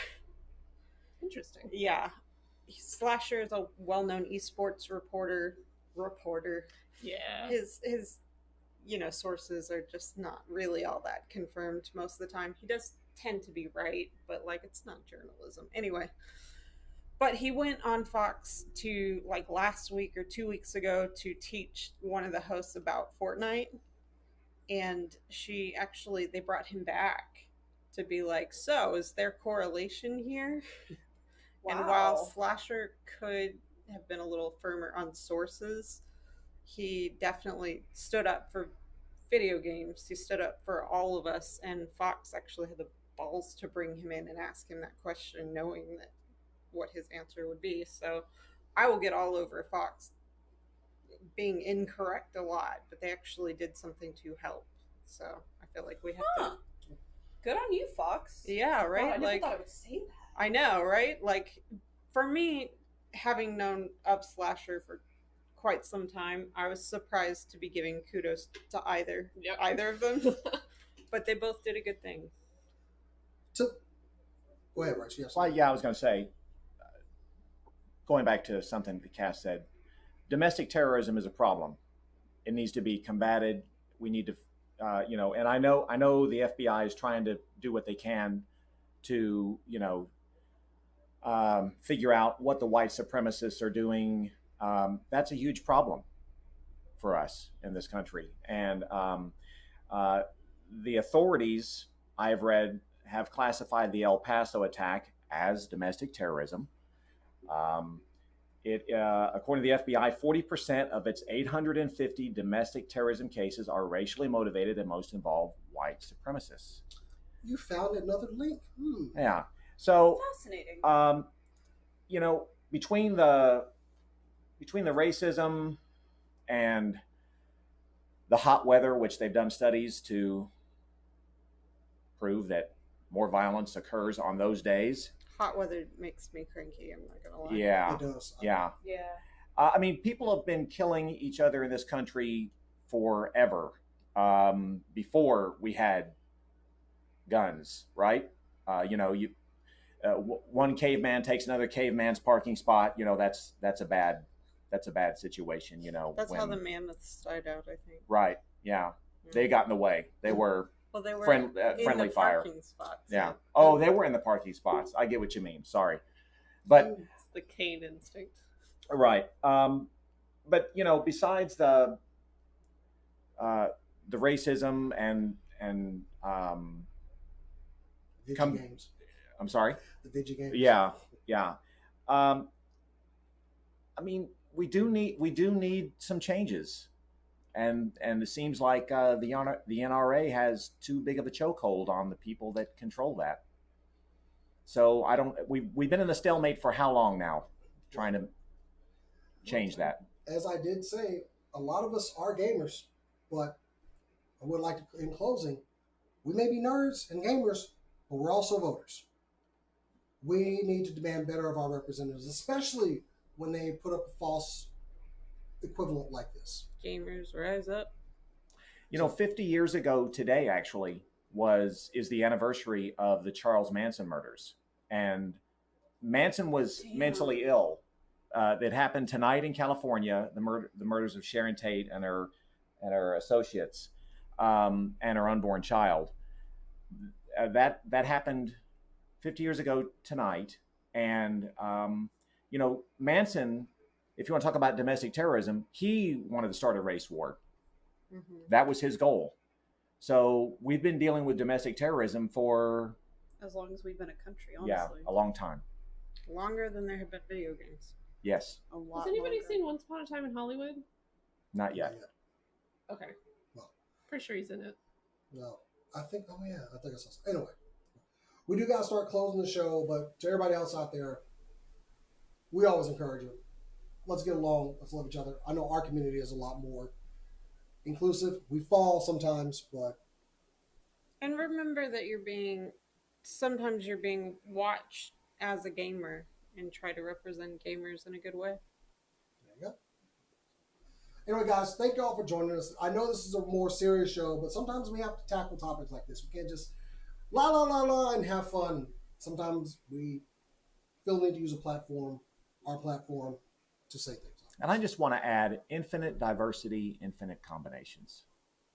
Interesting. Yeah. Slasher is a well-known esports reporter. Yeah. His sources are just not really all that confirmed most of the time. He does tend to be right, but like it's not journalism anyway. But he went on Fox to like last week or 2 weeks ago to teach one of the hosts about Fortnite, and they brought him back to be like, so is there correlation here? Wow. And while Slasher could have been a little firmer on sources, he definitely stood up for video games. He stood up for all of us, and Fox actually had the balls to bring him in and ask him that question, knowing that what his answer would be. So I will get all over Fox being incorrect a lot, but they actually did something to help. So I feel like we have to. Good on you, Fox. Yeah, right. God, I never like thought I would say that. I know, right? Like for me, having known of Slasher for quite some time, I was surprised to be giving kudos to either of them. But they both did a good thing. Go ahead, Rich. Yes. Well, yeah, I was going to say, going back to something that Cass said, domestic terrorism is a problem. It needs to be combated. We need to, and I know the FBI is trying to do what they can to, figure out what the white supremacists are doing. That's a huge problem for us in this country. And the authorities, I've read, have classified the El Paso attack as domestic terrorism. According to the FBI, 40% of its 850 domestic terrorism cases are racially motivated and most involve white supremacists. You found another link. Yeah. So fascinating. Between the racism and the hot weather, which they've done studies to prove that more violence occurs on those days. Hot weather makes me cranky, I'm not gonna lie. Yeah. It does. Yeah. Yeah. People have been killing each other in this country forever. Before we had guns, right? One caveman takes another caveman's parking spot. That's a bad situation. That's how the mammoths died out, I think. Right. Yeah. They got in the way. They were. Well, they were friendly the fire. Parking spots. Yeah. Oh, they were in the parking spots. I get what you mean. Sorry, but it's the Cain instinct. Right. But besides the racism and games. I'm sorry. The video games. Yeah. We do need some changes. And it seems like the NRA has too big of a chokehold on the people that control that. So we've been in a stalemate for how long now, trying to change that. As I did say, a lot of us are gamers, but I would like to, in closing, we may be nerds and gamers, but we're also voters. We need to demand better of our representatives, especially when they put up a false equivalent like this. Gamers, rise up. 50 years ago today, actually, is the anniversary of the Charles Manson murders. And Manson was mentally ill. That happened tonight in California, the murders of Sharon Tate and her associates, and her unborn child. That happened 50 years ago tonight. And, Manson, if you want to talk about domestic terrorism, he wanted to start a race war. Mm-hmm. That was his goal. So we've been dealing with domestic terrorism for... as long as we've been a country, honestly. Yeah, a long time. Longer than there have been video games. Yes. A lot. Has anybody longer. seen Once Upon a Time in Hollywood? Not yet. Okay. Well, pretty sure he's in it. No. I think I saw some. Anyway. We do got to start closing the show, but to everybody else out there, we always encourage you. Let's get along. Let's love each other. I know our community is a lot more inclusive. We fall sometimes, but... And remember that sometimes you're being watched as a gamer, and try to represent gamers in a good way. There you go. Anyway, guys, thank you all for joining us. I know this is a more serious show, but sometimes we have to tackle topics like this. We can't just la and have fun. Sometimes we feel the need to use a platform our platform to say things. And I just want to add infinite diversity, infinite combinations.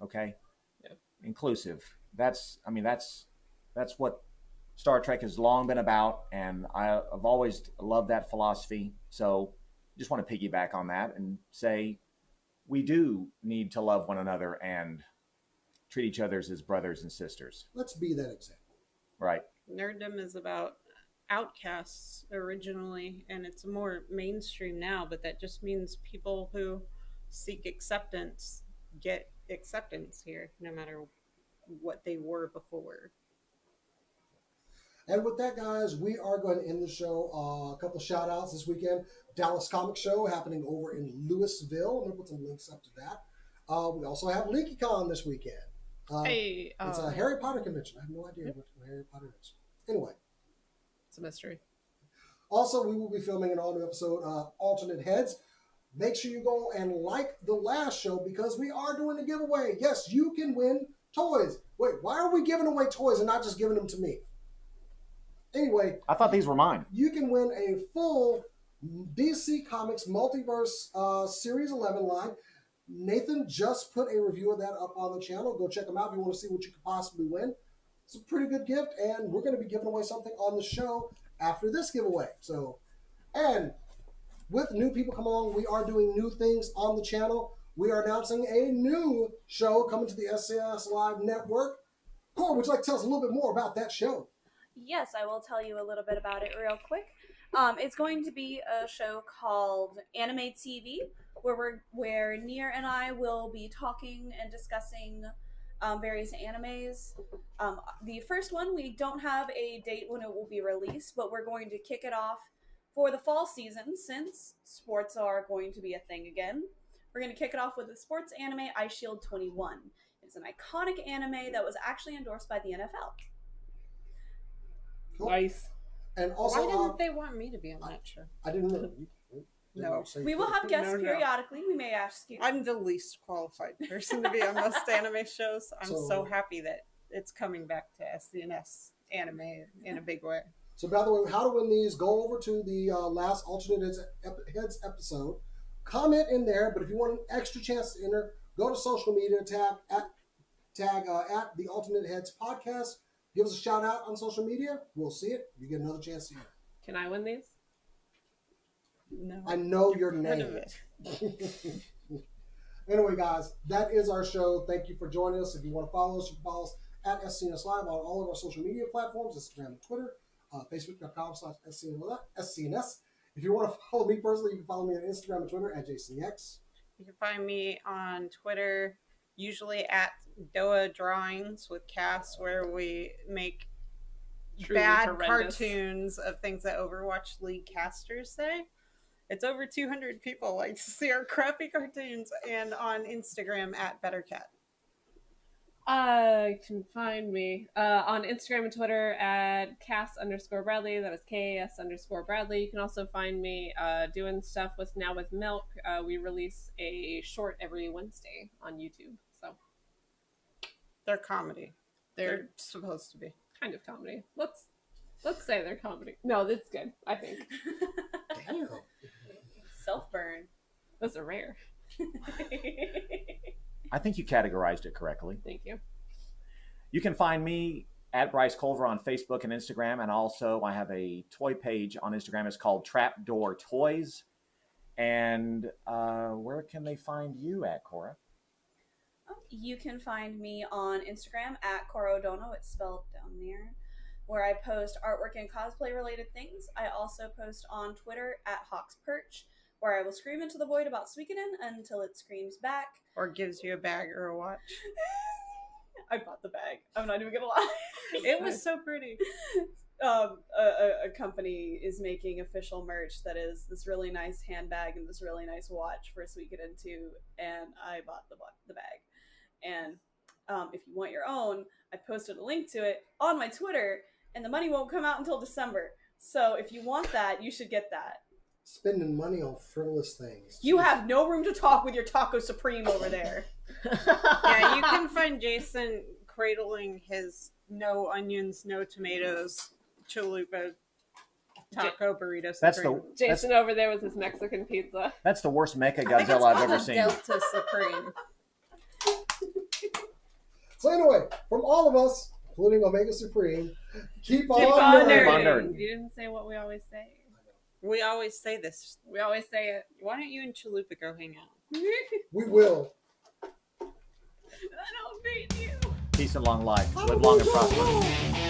Okay? Yeah. Inclusive. That's what Star Trek has long been about, and I've always loved that philosophy. So just want to piggyback on that and say we do need to love one another and treat each other as brothers and sisters. Let's be that example. Right. Nerddom is about outcasts originally, and it's more mainstream now, but that just means people who seek acceptance get acceptance here, no matter what they were before. And with that, guys, we are going to end the show. A couple of shout outs this weekend. Dallas Comic Show happening over in Louisville. I'm going to put some links up to that. We also have LeakyCon this weekend. It's a Harry Potter convention. I have no idea what Harry Potter is. Anyway. It's a mystery. Also, we will be filming an all-new episode of Alternate Heads. Make sure you go and like the last show because we are doing a giveaway. Yes, you can win toys. Wait, why are we giving away toys and not just giving them to me? Anyway, I thought these were mine. You can win a full DC Comics Multiverse Series 11 line. Nathan just put a review of that up on the channel. Go check them out if you want to see what you could possibly win. It's a pretty good gift, and we're going to be giving away something on the show after this giveaway. So, and with new people coming along, we are doing new things on the channel. We are announcing a new show coming to the SCNS Live Network. Cora, would you like to tell us a little bit more about that show? Yes, I will tell you a little bit about it real quick. It's going to be a show called Anime TV, where Nier and I will be talking and discussing various animes. The first one, we don't have a date when it will be released, but we're going to kick it off for the fall season since sports are going to be a thing again. We're going to kick it off with the sports anime Ice Shield 21. It's an iconic anime that was actually endorsed by the NFL. Cool. Nice. And also, why didn't they want me to be on that show? I didn't know. No. We will have guests No. periodically. We may ask you. I'm the least qualified person to be on most anime shows. I'm So- so happy that it's coming back to SCNS anime in a big way. So, by the way, how to win these, go over to the last Alternate Heads episode. Comment in there, but if you want an extra chance to enter, go to social media, tag at the Alternate Heads podcast. Give us a shout out on social media. We'll see it. You get another chance to enter. Can I win these? No. I know your Rid name. of it. Anyway, guys, that is our show. Thank you for joining us. If you want to follow us, you can follow us at SCNS Live on all of our social media platforms, Instagram and Twitter, Facebook.com/SCNS. If you want to follow me personally, you can follow me on Instagram and Twitter at JasonX. You can find me on Twitter, usually at Doa Drawings with Cass, where we make Truly bad horrendous. cartoons of things that Overwatch League casters say. It's over 200 people like to see our crappy cartoons, and on Instagram at BetterCat. You can find me on Instagram and Twitter at Cass_Bradley. That is KAS_Bradley. You can also find me doing stuff with Now with Milk. We release a short every Wednesday on YouTube. So They're comedy. they're They're supposed to be. kind of comedy. Let's say they're comedy. No, that's good. I think Damn. Self-burn. those are rare. I think you categorized it correctly. Thank you. You can find me at Bryce Culver on Facebook and Instagram, and also I have a toy page on Instagram. It's called Trapdoor Toys. And where can they find you at, Cora? You can find me on Instagram at Cora O'Dono. It's spelled down there, where I post artwork and cosplay related things. I also post on Twitter at Hawks Perch, where I will scream into the void about Suikoden until it screams back. Or gives you a bag or a watch. I bought the bag. I'm not even gonna lie. It was so pretty. A company is making official merch that is this really nice handbag and this really nice watch for Suikoden 2, and I bought the bag. And if you want your own, I posted a link to it on my Twitter, and the money won't come out until December. So if you want that, you should get that. Spending money on frivolous things. You have no room to talk with your Taco Supreme over there. Yeah, you can find Jason cradling his no onions, no tomatoes chalupa Taco Burrito Supreme. That's the Jason over there with his Mexican pizza. that's the worst Mecha I think it's Godzilla I've called ever a seen. Delta Supreme. So anyway, from all of us, including Omega Supreme, keep on on nerding. Keep on nerding. You didn't say what we always say. We always say this. We always say it. Why don't you and Chalupa go hang out? We will. I don't beat you. Peace and long life. Live long and prosper.